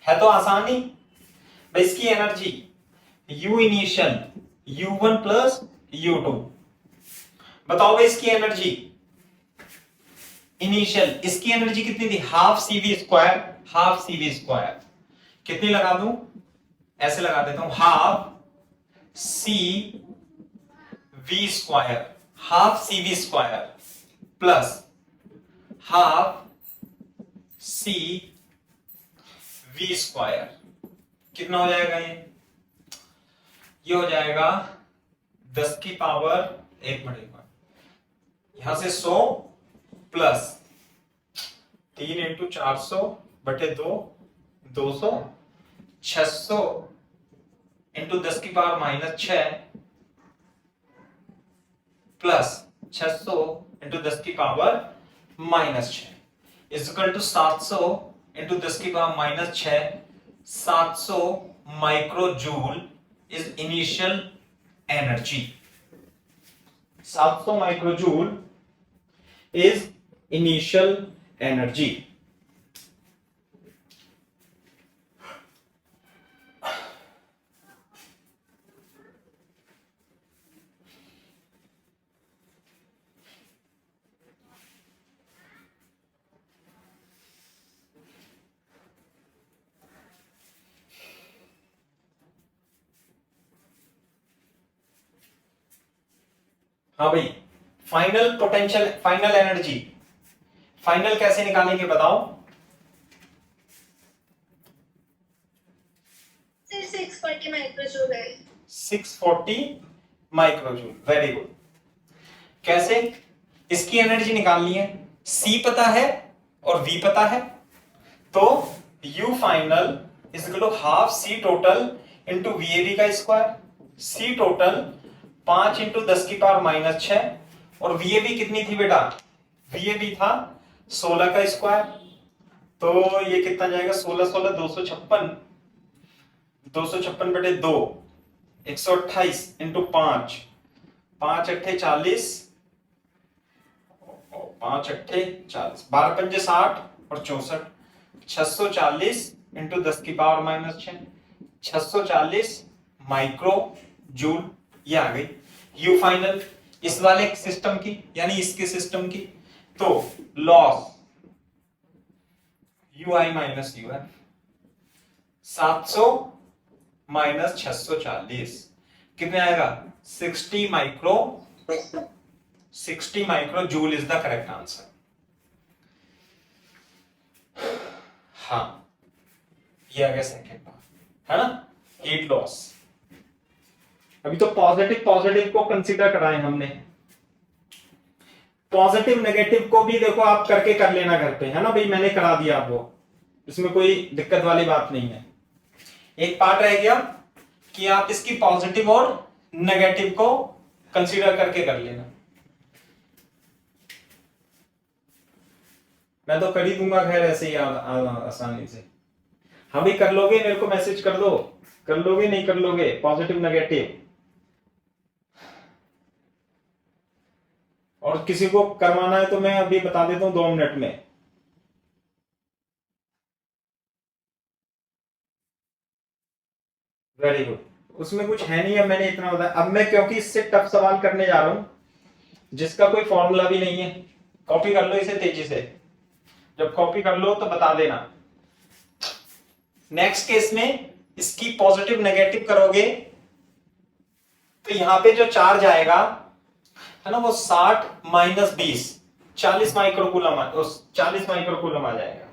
है तो आसान ही भाई। इसकी energy U initial U1 plus U2, बताओ भाई इसकी एनर्जी इनिशियल, इसकी एनर्जी कितनी थी, half CV square, half CV square, कितनी लगा दूं, ऐसे लगा देता हूं, half CV square, half CV square plus half CV square, कितना हो जाएगा ये हो जाएगा 10 की पावर, एक मिनट यहां से 100 प्लस 3 इंटू 400 बटे 2, 200, 600 इंटू 10 की पावर -6 प्लस 600 इंटू 10 की पावर -6 इजकल टू 700 इंटू 10 की power -6, 700 micro joule is initial energy, 700 micro joule is initial energy. हाँ भाई, final potential, final energy, final कैसे निकालेंगे बताओ। सर 640 माइक्रोजूल है। 640 माइक्रोजूल, वेरी गुड। कैसे, इसकी एनर्जी निकालनी है, C पता है और V पता है, तो U final is equal to half C total into VAB का स्क्वायर, C टोटल 5 इंटू 10 की पावर -6, और VAB कितनी थी बेटा, VAB था 16 का स्क्वायर, तो ये कितना जाएगा, 16 16 256, 256 बटे 2 128 इंटू 5, 5 अट्ठे 40, 5 अट्ठे 40, 12 पंजे 60 और 64, 640 इंटू 10 की पावर -6, 640 माइक्रो जूल, ये आ गई यू फाइनल इस वाले सिस्टम की, यानी इसके सिस्टम की। तो loss UI minus UN, 700 minus 640 कितने आएगा, 60 micro, 60 micro joule is the correct answer. हाँ, ये आ गया सेकेंड पार्ट, है ना, हीट लॉस। अभी तो पॉजिटिव पॉजिटिव को कंसीडर कराएं हमने, पॉजिटिव नेगेटिव को भी देखो आप करके कर लेना घर पे, है ना भाई, मैंने करा दिया आपको, इसमें कोई दिक्कत वाली बात नहीं है। एक पार्ट रह गया कि आप इसकी पॉजिटिव और नेगेटिव को कंसीडर करके कर लेना, मैं तो कर ही दूंगा खैर ऐसे ही आसानी से। हाँ भाई कर लोगे, मेरे को मैसेज कर दो, कर लोगे नहीं कर लोगे, पॉजिटिव नेगेटिव। और किसी को करवाना है तो मैं अभी बता देता हूं 2 मिनट में। वेरी गुड, उसमें कुछ है नहीं, अब मैंने इतना बताया। अब मैं क्योंकि इससे टफ सवाल करने जा रहा हूं जिसका कोई फॉर्मूला भी नहीं है, कॉपी कर लो इसे तेजी से, जब कॉपी कर लो तो बता देना। नेक्स्ट केस में इसकी पॉजिटिव नेगेटिव करोगे तो यहां पे जो चार्ज आएगा है ना, वो 60 माइनस 20 40 माइक्रोकूलम, 40 माइक्रोकूलम आ जाएगा।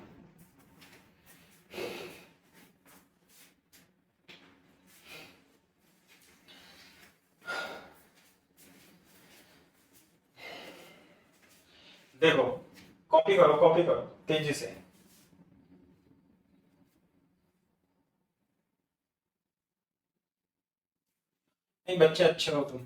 देखो, कॉपी करो तेजी से। नहीं बच्चे अच्छे हो तुम।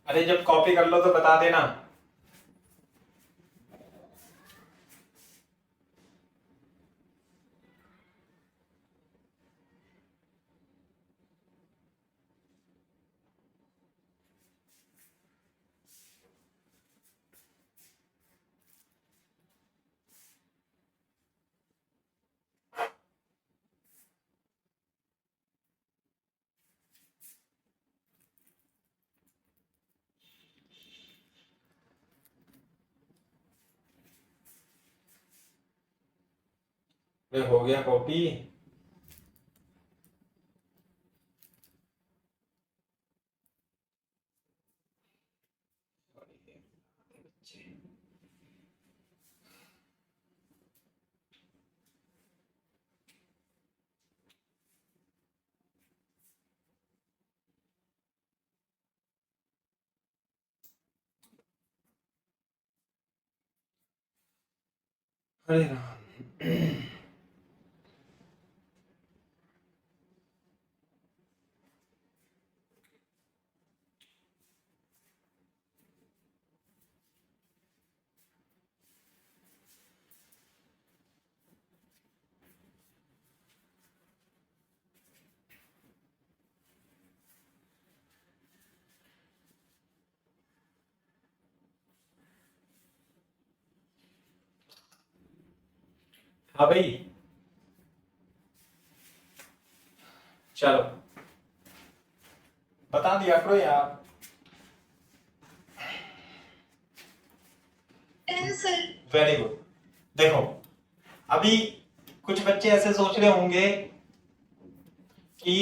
अरे जब कॉपी कर लो तो बता देना। अरे हो गया कॉपी। अरे राम। हाँ भाई, चलो बता दिया करो यार। 10 सर। Very good. देखो, अभी कुछ बच्चे ऐसे सोच रहे होंगे कि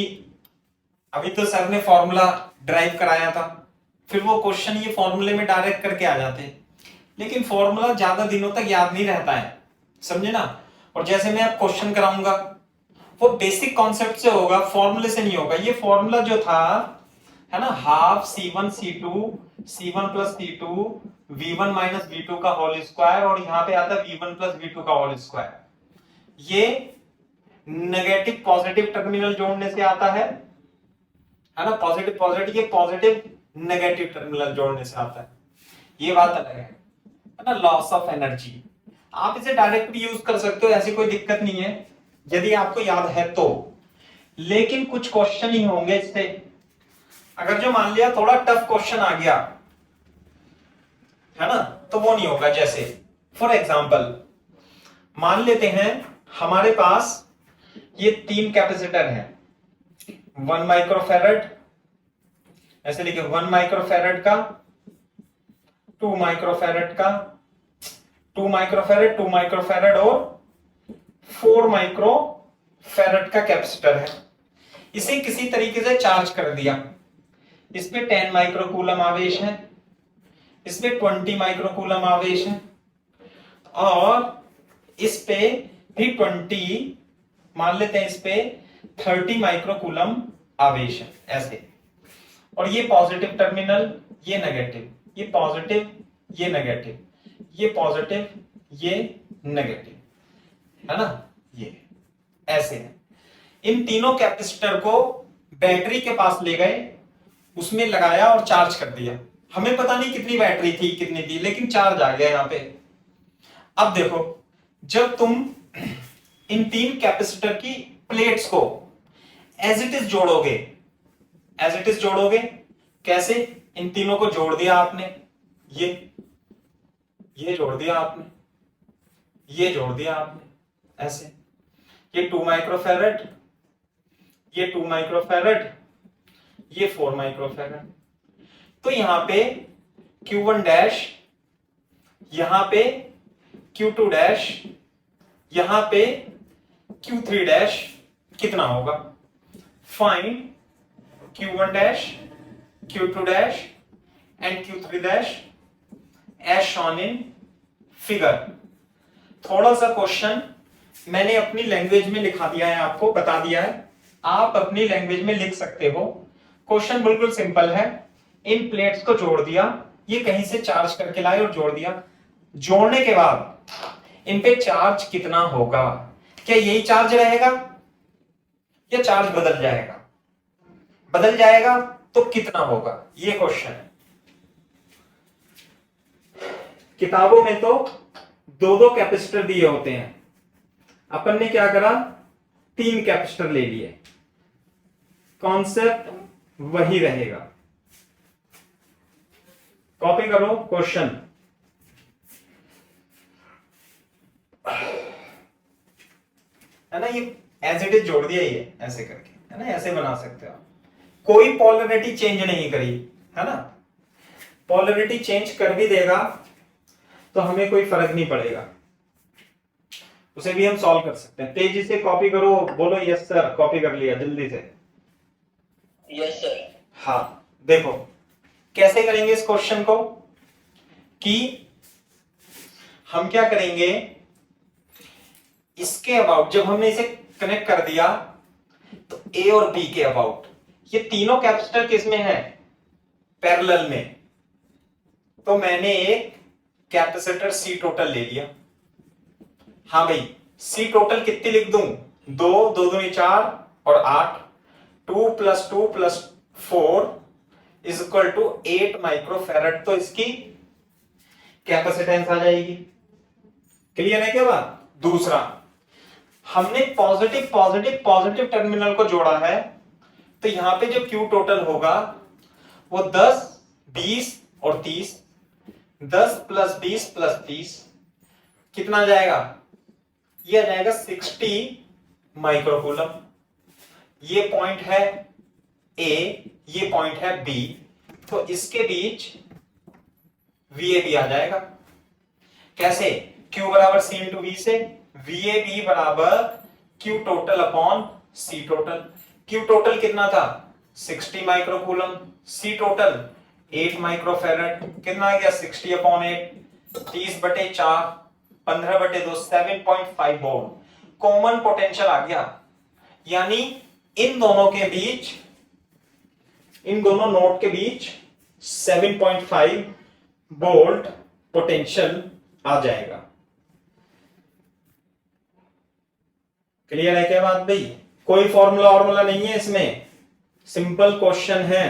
अभी तो सर ने फॉर्मूला ड्राइव कराया था, फिर वो क्वेश्चन ये फॉर्मूले में डायरेक्ट करके आ जाते, लेकिन फॉर्मूला ज्यादा दिनों तक याद नहीं रहता है, समझे ना। और जैसे मैं अब क्वेश्चन कराऊंगा वो बेसिक कॉन्सेप्ट से होगा, फॉर्मूले से नहीं होगा। ये फॉर्मूला जो था है ना, half C1 plus C2 V1 minus V2 का होल स्क्वायर, और यहाँ पे आता है V1 प्लस V2 का होल स्क्वायर। ये नेगेटिव पॉजिटिव टर्मिनल जोड़ने से आता है ना, पॉजिटिव पॉजिटिव, ये पॉजिटिव नेगेटिव टर्मिनल जोड़ने से आता है। ये बात अलग है ना, लॉस ऑफ एनर्जी। आप इसे डायरेक्ट भी यूज कर सकते हो, ऐसी कोई दिक्कत नहीं है यदि आपको याद है तो, लेकिन कुछ क्वेश्चन ही होंगे इससे। अगर जो मान लिया थोड़ा टफ क्वेश्चन आ गया है ना, तो वो नहीं होगा। जैसे फॉर एग्जांपल मान लेते हैं हमारे पास ये 3 कैपेसिटर हैं, 1 माइक्रोफेरेड, ऐसे लिखे 1 माइक्रोफेरेड का, 2 माइक्रोफेरेड का, 2 माइक्रोफेरेड, 2 माइक्रोफेरेड और 4 माइक्रोफेरेड का कैपेसिटर है। इसे किसी तरीके से चार्ज कर दिया, इसमें 10 माइक्रोकूलम आवेश है, इसमें 20 माइक्रोकूलम आवेश है, और इस पे भी 20, मान लेते हैं इस पे 30 माइक्रोकूलम आवेश है ऐसे। और ये पॉजिटिव टर्मिनल, ये नेगेटिव, ये पॉजिटिव, ये नेगेटिव, ये पॉजिटिव, ये नेगेटिव, है ना, ये ऐसे है। इन तीनों कैपेसिटर को बैटरी के पास ले गए, उसमें लगाया और चार्ज कर दिया। हमें पता नहीं कितनी बैटरी थी कितनी थी, लेकिन चार्ज आ गया यहां पे। अब देखो, जब तुम इन 3 कैपेसिटर की प्लेट्स को एज इट इज जोड़ोगे, एज इट इज जोड़ोगे कैसे? इन तीनों को जोड़ दिया आपने, ये जोड़ दिया आपने, ये जोड़ दिया आपने ऐसे, ये 2 माइक्रोफेरेड, ये 2 माइक्रोफेरेड, ये 4 माइक्रोफेरेड। तो यहां पे Q1 डैश, यहां पे Q2 डैश, यहां पे Q3 डैश कितना होगा? Find Q1 dash, Q2 dash and Q3 dash as shown in figure. थोड़ा सा क्वेश्चन मैंने अपनी लैंग्वेज में लिखा दिया है, आपको बता दिया है, आप अपनी लैंग्वेज में लिख सकते हो। क्वेश्चन बिल्कुल सिंपल है। इन प्लेट्स को जोड़ दिया, ये कहीं से चार्ज करके लाए और जोड़ दिया। जोड़ने के बाद इन पे चार्ज कितना होगा? क्या यही चार्ज रहेगा या चार्ज बदल जाएगा? बदल जाएगा तो कितना होगा? ये क्वेश्चन है। किताबों में तो दो दो कैपेसिटर दिए होते हैं, अपन ने क्या करा? 3 कैपेसिटर ले लिए। कॉन्सेप्ट वही रहेगा। कॉपी करो क्वेश्चन। है ना, ये एज इट इज जोड़ दिया, ये ऐसे करके, है ना, ऐसे बना सकते हो। कोई पोलरिटी चेंज नहीं करी, है ना। पोलरिटी चेंज कर भी देगा तो हमें कोई फर्क नहीं पड़ेगा, उसे भी हम सॉल्व कर सकते हैं। तेजी से कॉपी करो, बोलो यस सर। कॉपी कर लिया जल्दी से? Yes sir. हाँ, देखो कैसे करेंगे इस क्वेश्चन को, कि हम क्या करेंगे, इसके अबाउट जब हमने इसे कनेक्ट कर दिया तो ए और बी के अबाउट, ये तीनों कैपेसिटर किसमें है? पैरेलल में। तो मैंने एक कैपेसिटर सी टोटल ले लिया। हाँ भाई, सी टोटल कितनी लिख दूं? 2, 2 दूनी 4 और 8, 2 + 2 + 4 = 8 माइक्रोफैरड। तो इसकी कैपेसिटेंस आ जाएगी। क्लियर है क्या बात? दूसरा, हमने पॉजिटिव पॉजिटिव पॉजिटिव टर्मिनल को जोड़ा है, तो यहां पे जो Q टोटल होगा वो 10, 20 और 30, 10 + 20 + 30 कितना आ जाएगा? ये आ जाएगा 60 माइक्रोकूलम। ये पॉइंट है ए, ये पॉइंट है बी, तो इसके बीच VAB आ जाएगा। कैसे? Q = C × V से VAB = Q total upon C total. Q total कितना था? 60 माइक्रोकूलम। C total 8 microfarad. कितना आ गया? 60/8, 30/4, 15/2, 7.5 वोल्ट। कॉमन पोटेंशियल आ गया, यानी इन दोनों के बीच, इन दोनों नोड के बीच 7.5 वोल्ट पोटेंशियल आ जाएगा। क्लियर है क्या बात भाई? कोई फॉर्मूला नहीं है इसमें, सिंपल क्वेश्चन है।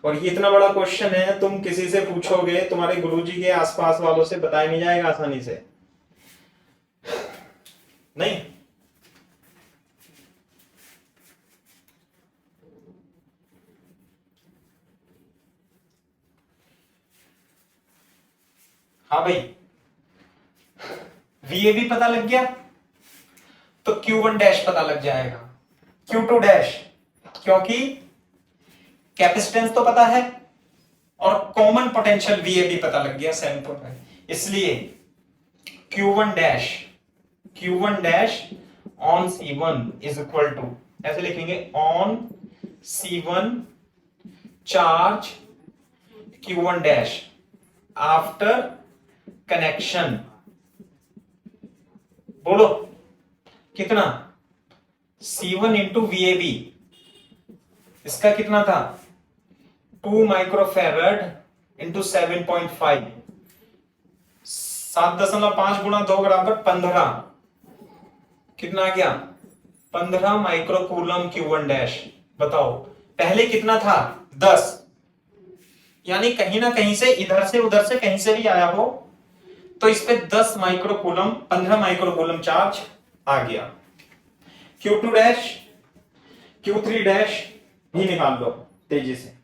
और ये इतना बड़ा क्वेश्चन है, तुम किसी से पूछोगे, तुम्हारे गुरुजी के आसपास वालों से बताया नहीं जाएगा आसानी से, नहीं। हाँ भाई, VAB पता लग गया तो Q1 डैश पता लग जाएगा, Q2 डैश, क्योंकि कैपेसिटेंस तो पता है और कॉमन पोटेंशियल VAB पता लग गया 7.5, इसलिए Q1 डैश ऑन C1 = ऐसे लिखेंगे, on C1 charge Q1 dash after connection. बोलो कितना? C1 × VAB, इसका कितना था? 2 माइक्रोफैरड × 7.5, 7.5 × 2 = 15। कितना आ गया? 15 माइक्रोकूलम Q1 डैश। बताओ, पहले कितना था? 10, यानी कहीं ना कहीं से, इधर से उधर से कहीं से भी आया हो तो इस पे 10 माइक्रोकूलम, 15 माइक्रोकूलम चार्ज आ गया। Q2 डैश, Q3 डैश भी निकाल लो तेजी से।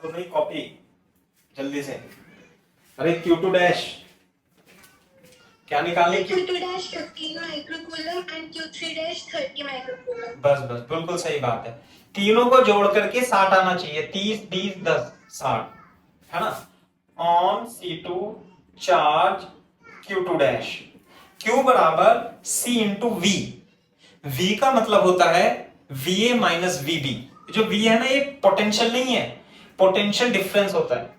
तो भाई कॉपी जल्दी से। अरे Q2 डैश क्या निकालने की? Q2 dash 15 microcoulomb and Q3 dash 30 microcoulomb. बस बस बिल्कुल सही बात है। तीनों को जोड़ करके 60 आना चाहिए। 30 20 10 60 है ना। On C2 charge Q2 dash, Q बराबर C इंटू V। V का मतलब होता है VA माइनस VB। जो V है ना ये पोटेंशियल नहीं है, पोटेंशियल डिफरेंस होता है।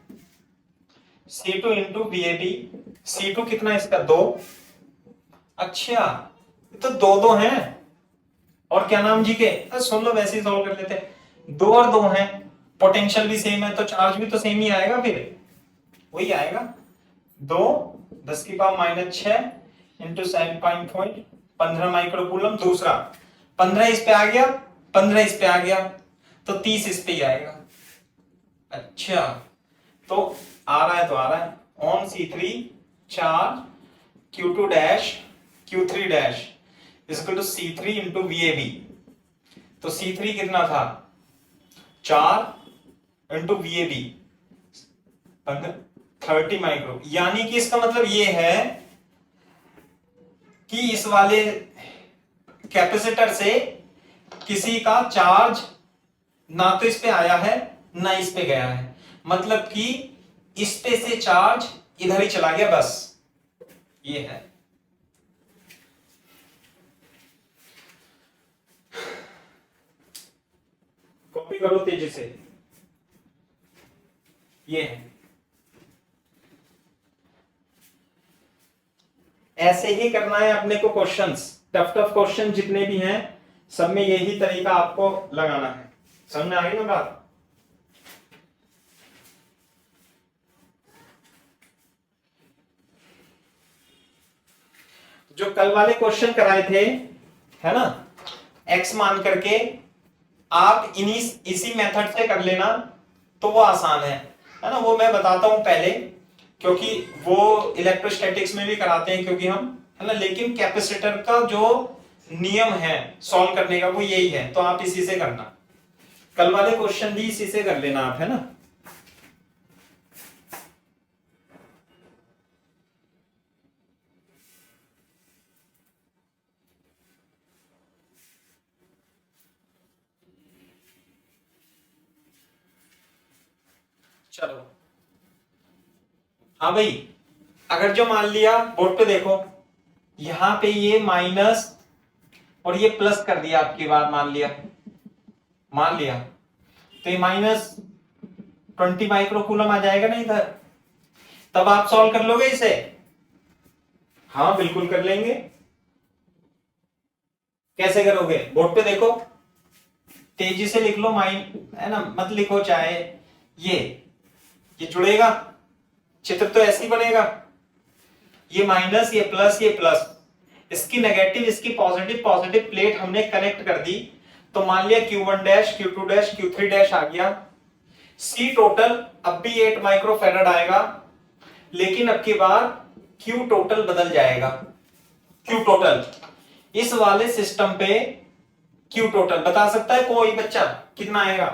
C2 into VAB। C2 कितना है इसका 2। अच्छा ये तो 2 हैं। और क्या नाम जी के, सुन लो वैसे ही सॉल्व कर लेते हैं। 2 और 2 हैं, पोटेंशियल भी सेम है तो चार्ज भी तो सेम ही आएगा, फिर वही आएगा। 2 10 की पावर माइनस 6 इंटू 7.5 15 माइक्रोकूलम। दूसरा 15 इस पे आ गया, 15 इस पे आ गया तो 30 इस पे ही आएगा। अच्छा तो आ रहा है तो आ रहा है। On C3 charge Q2 dash Q3 dash equal to C3 into VAB। तो C3 कितना था 4 इंटू VAB 30 माइक्रो। यानी कि इसका मतलब ये है कि इस वाले कैपेसिटर से किसी का चार्ज ना तो इस पे आया है ना इस पे गया है, मतलब कि इस पे से चार्ज इधर ही चला गया, बस ये है। कॉपी करो तेजी से। ये है, ऐसे ही करना है अपने को। क्वेश्चंस टफ टफ क्वेश्चन जितने भी हैं सब में यही तरीका आपको लगाना है। समझ में आ गई ना बात? जो कल वाले क्वेश्चन कराए थे है ना, x मान करके आप इसी मेथड से कर लेना तो वो आसान है ना। वो मैं बताता हूं पहले, क्योंकि वो इलेक्ट्रोस्टैटिक्स में भी कराते हैं क्योंकि हम, है ना। लेकिन कैपेसिटर का जो नियम है सॉल्व करने का वो यही है, तो आप इसी से करना। कल वाले क्वेश्चन भी इसी से कर लेना आप, है ना। चलो हाँ भाई, अगर जो मान लिया बोर्ड पे देखो, यहां पे ये माइनस और ये प्लस कर दिया आपकी बार, मान लिया तो ये माइनस 20 माइक्रोकूलम आ जाएगा ना इधर। तब आप सॉल्व कर लोगे इसे? हाँ बिल्कुल कर लेंगे। कैसे करोगे? बोर्ड पे देखो, तेजी से लिख लो, है ना, मत लिखो चाहे। ये जुड़ेगा, चित्र तो ऐसे ही बनेगा। ये माइनस, ये प्लस, इसकी नेगेटिव इसकी पॉजिटिव, पॉजिटिव प्लेट हमने कनेक्ट कर दी। तो मान लिया Q1 dash Q2 dash Q3 dash आ गया। C टोटल अब भी 8 माइक्रोफेरेड आएगा, लेकिन अब की बार Q टोटल बदल जाएगा। Q टोटल इस वाले सिस्टम पे Q टोटल बता सकता है कोई बच्चा कितना आएगा?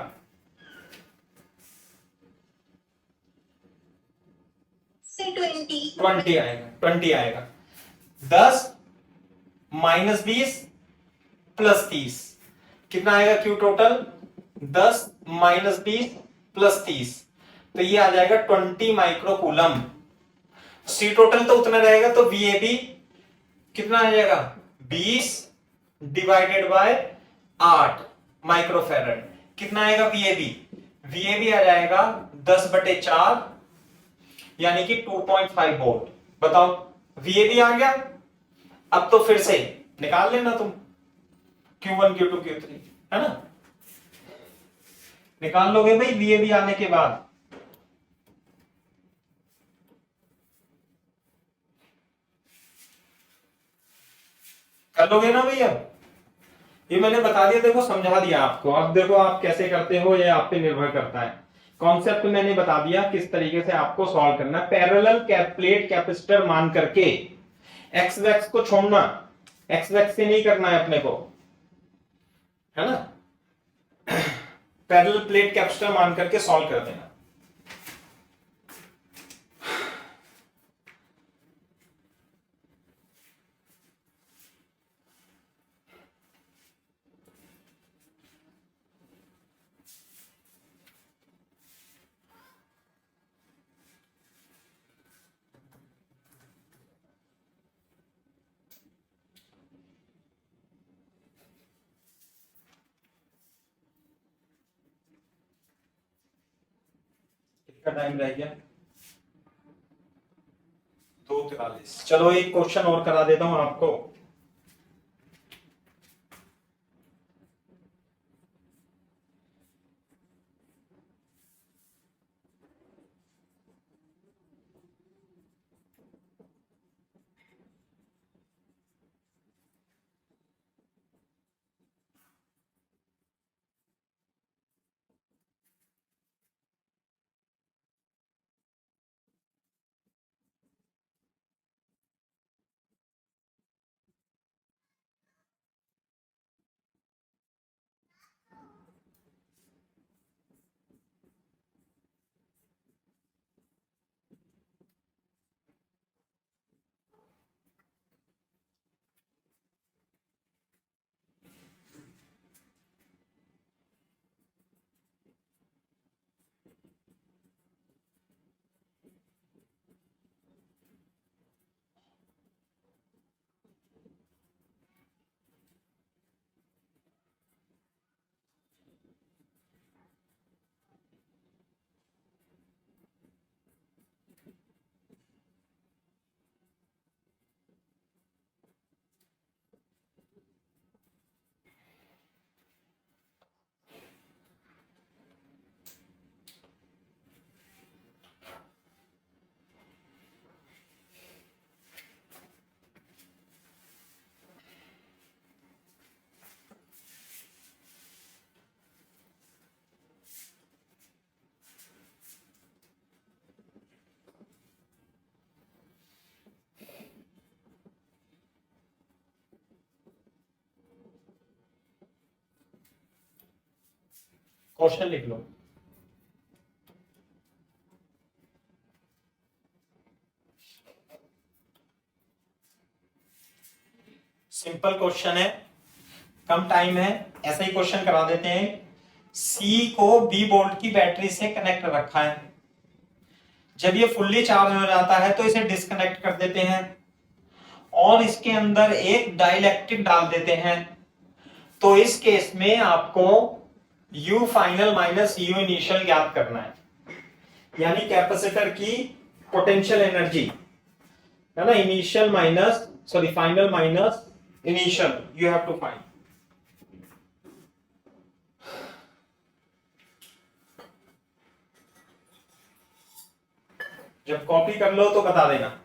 Say 20. 20 आएगा, 20 आएगा। 10 माइनस 20 प्लस 30 कितना आएगा Q टोटल? 10 माइनस 20 प्लस 30, तो ये आ जाएगा 20 माइक्रोकूलम। C टोटल तो उतना रहेगा, तो VAB कितना आ जाएगा? 20 डिवाइडेड बाय 8 माइक्रोफेरेड। कितना आएगा VAB? VAB आ जाएगा 10/4 यानी कि 2.5 वोल्ट। बताओ VAB आ गया। अब तो फिर से निकाल लेना तुम Q1 Q2 Q3, है ना। निकाल लोगे भाई VAB आने के बाद। कर लोगे ना भैया? ये मैंने बता दिया, देखो समझा दिया आपको। अब देखो आप कैसे करते हो ये आप पे निर्भर करता है। कॉन्सेप्ट मैंने बता दिया किस तरीके से आपको सॉल्व करना है। पैरेलल प्लेट कैपेसिटर मान करके एक्स वैक्स को छोड़ना, एक्स वैक्स से नहीं करना है अपने को, है ना। पैरेलल प्लेट कैपेसिटर मान करके सॉल्व कर देना। कितना टाइम रह गया? 2:43। चलो एक क्वेश्चन और करा देता हूं आपको। क्वेश्चन लिख लो। सिंपल क्वेश्चन है, कम टाइम है, ऐसा ही क्वेश्चन करा देते हैं। सी को बी वोल्ट की बैटरी से कनेक्ट रखा है। जब ये फुल्ली चार्ज हो जाता है तो इसे डिस्कनेक्ट कर देते हैं और इसके अंदर एक डाइलेक्ट्रिक डाल देते हैं। तो इस केस में आपको U final minus U initial ज्ञात करना है, यानी कैपेसिटर की पोटेंशियल एनर्जी है ना। Initial minus final minus initial, you have to find. जब कॉपी कर लो तो बता देना।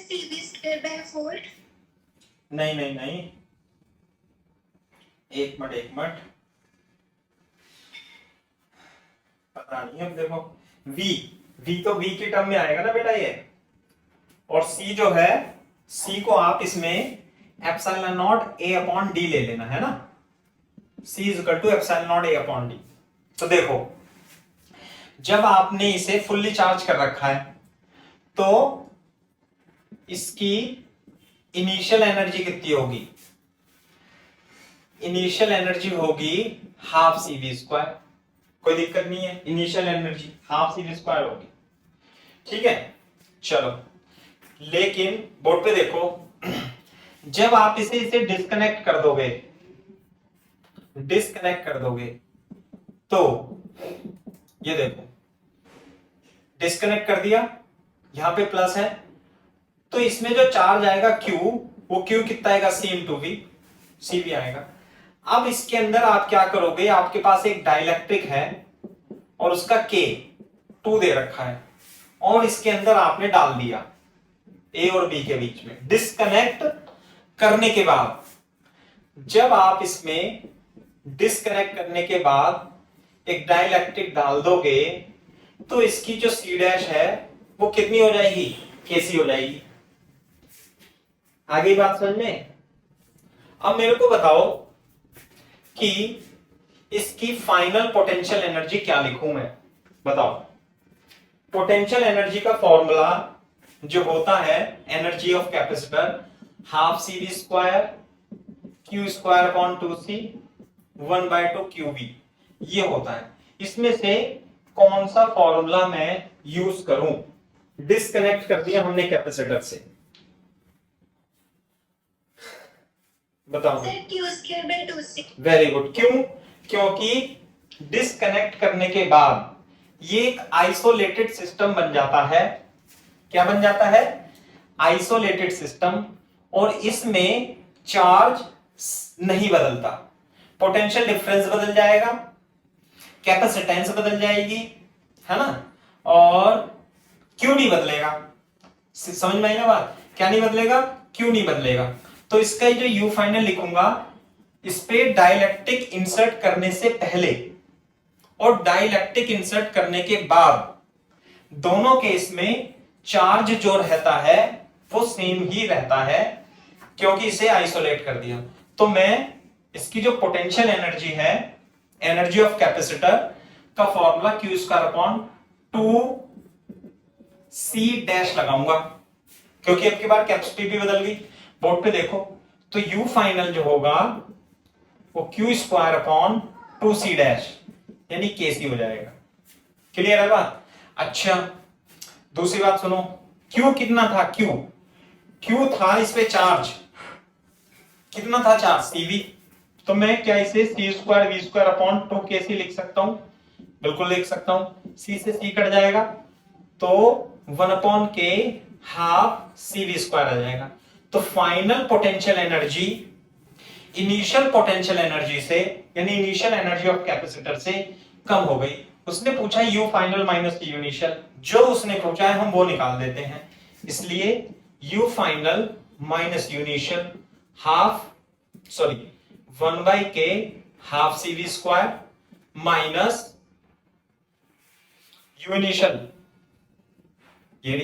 CV square by 4। नहीं नहीं नहीं, एक मिनट पता नहीं। अब देखो V तो V की टर्म में आएगा ना बेटा ये, और C जो है, C को आप इसमें epsilon naught A upon D ले लेना है ना। C is equal to epsilon naught A upon D। तो देखो जब आपने इसे फुल्ली चार्ज कर रखा है तो इसकी इनिशियल एनर्जी कितनी होगी? इनिशियल एनर्जी होगी हाफ CV स्क्वायर। कोई दिक्कत नहीं है, initial energy half CV square होगी, ठीक है। चलो लेकिन बोर्ड पे देखो, जब आप इसे डिस्कनेक्ट कर दोगे तो ये देखो डिस्कनेक्ट कर दिया, यहां पे प्लस है, तो इसमें जो चार्ज आएगा Q, वो Q कितना आएगा? C इंटू V, C भी आएगा। अब इसके अंदर आप क्या करोगे, आपके पास एक डाइलेक्ट्रिक है और उसका K 2 दे रखा है, और इसके अंदर आपने डाल दिया A और B के बीच में। डिस्कनेक्ट करने के बाद, जब आप इसमें डिस्कनेक्ट करने के बाद एक डाइलेक्ट्रिक डाल दोगे तो इसकी जो C डैश है वो कितनी हो जाएगी? KC हो जाएगी। आगे बात समझ में? अब मेरे को बताओ कि इसकी फाइनल पोटेंशियल एनर्जी क्या लिखूं मैं, बताओ। पोटेंशियल एनर्जी का फॉर्मूला जो होता है, energy of capacitor half CV square Q square upon 2C 1/2 QV, ये होता है। इसमें से कौन सा फॉर्मूला मैं यूज करूं? डिस्कनेक्ट कर दिया हमने कैपेसिटर से, बताओ। Sir Q square by 2c। Very good. क्यों? क्योंकि डिस्कनेक्ट करने के बाद ये एक आइसोलेटेड सिस्टम बन जाता है। क्या बन जाता है? Isolated system. और इसमें चार्ज नहीं बदलता, पोटेंशियल डिफरेंस बदल जाएगा, कैपेसिटेंस बदल जाएगी, है ना, और क्यों नहीं बदलेगा? समझ में आई ना बात? क्या नहीं बदलेगा? क्यों नहीं बदलेगा? तो इसका जो यू फाइनल लिखूंगा, इस पे डाइलेक्ट्रिक इंसर्ट करने से पहले और डाइलेक्ट्रिक इंसर्ट करने के बाद दोनों केस में चार्ज जो रहता है वो सेम ही रहता है, क्योंकि इसे आइसोलेट कर दिया। तो मैं इसकी जो पोटेंशियल एनर्जी है, एनर्जी ऑफ कैपेसिटर का formula Q square upon 2c dash लगाऊंगा, क्योंकि अब की बार कैपेसिटी भी बदल गई। बोर्ड पे देखो, तो यू फाइनल जो होगा वो Q square upon 2c dash यानी केसी हो जाएगा। क्लियर है बात? अच्छा, दूसरी बात सुनो, क्यू कितना था? क्यू था इस पे चार्ज, कितना था चार्ज? सीवी। तो मैं क्या इसे सी स्क्वायर वी स्क्वायर अपॉन 2 लिख सकता हूं? बिल्कुल लिख सकता हूं। सी से सी कट जाएगा तो 1 अपॉन के हाफ सी वी स्क्वायर आ जाएगा। तो final potential energy initial potential energy से, यानी इनिशियल एनर्जी ऑफ कैपेसिटर से कम हो गई। उसने पूछा you final minus U initial, जो उसने पूछा है हम वो निकाल देते हैं। इसलिए U final minus U initial half, sorry 1 by के half C V square minus U initial, ये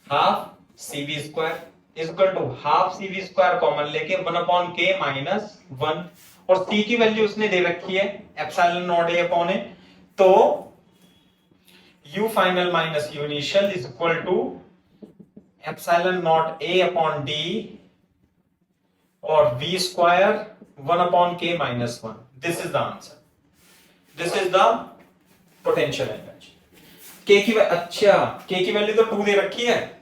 half C V square equal to half C V square common लेके 1 अपॉन के माइनस 1, और सी की वैल्यू उसने दे रखी है epsilon naught A upon A. तो U final minus U initial is equal to epsilon naught A upon D और V square 1 upon K minus 1। This is the answer, this is the potential energy. K की, अच्छा के की value तो 2 दे रखी है,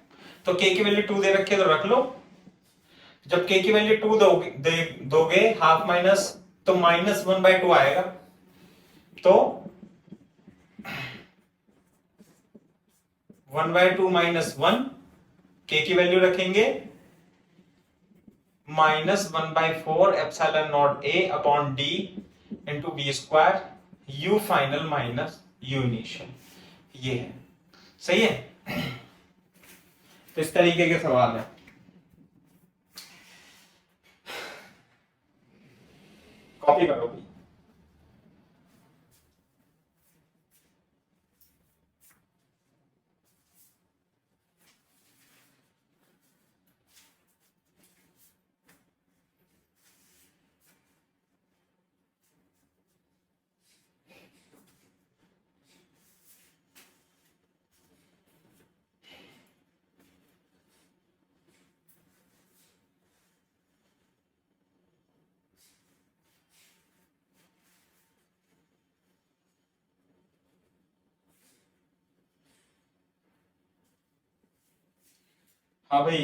तो के की वैल्यू 2 दे रखी है तो रख लो। जब के की वैल्यू 2 दोगे हाफ माइनस, तो माइनस 1/2 आएगा। तो 1/2 माइनस 1, के की वैल्यू रखेंगे minus 1/4 epsilon naught A upon D into V square U final minus U initial. ये है, सही है। तो इस तरीके के सवाल है। कॉपी करो भी। हाँ भाई,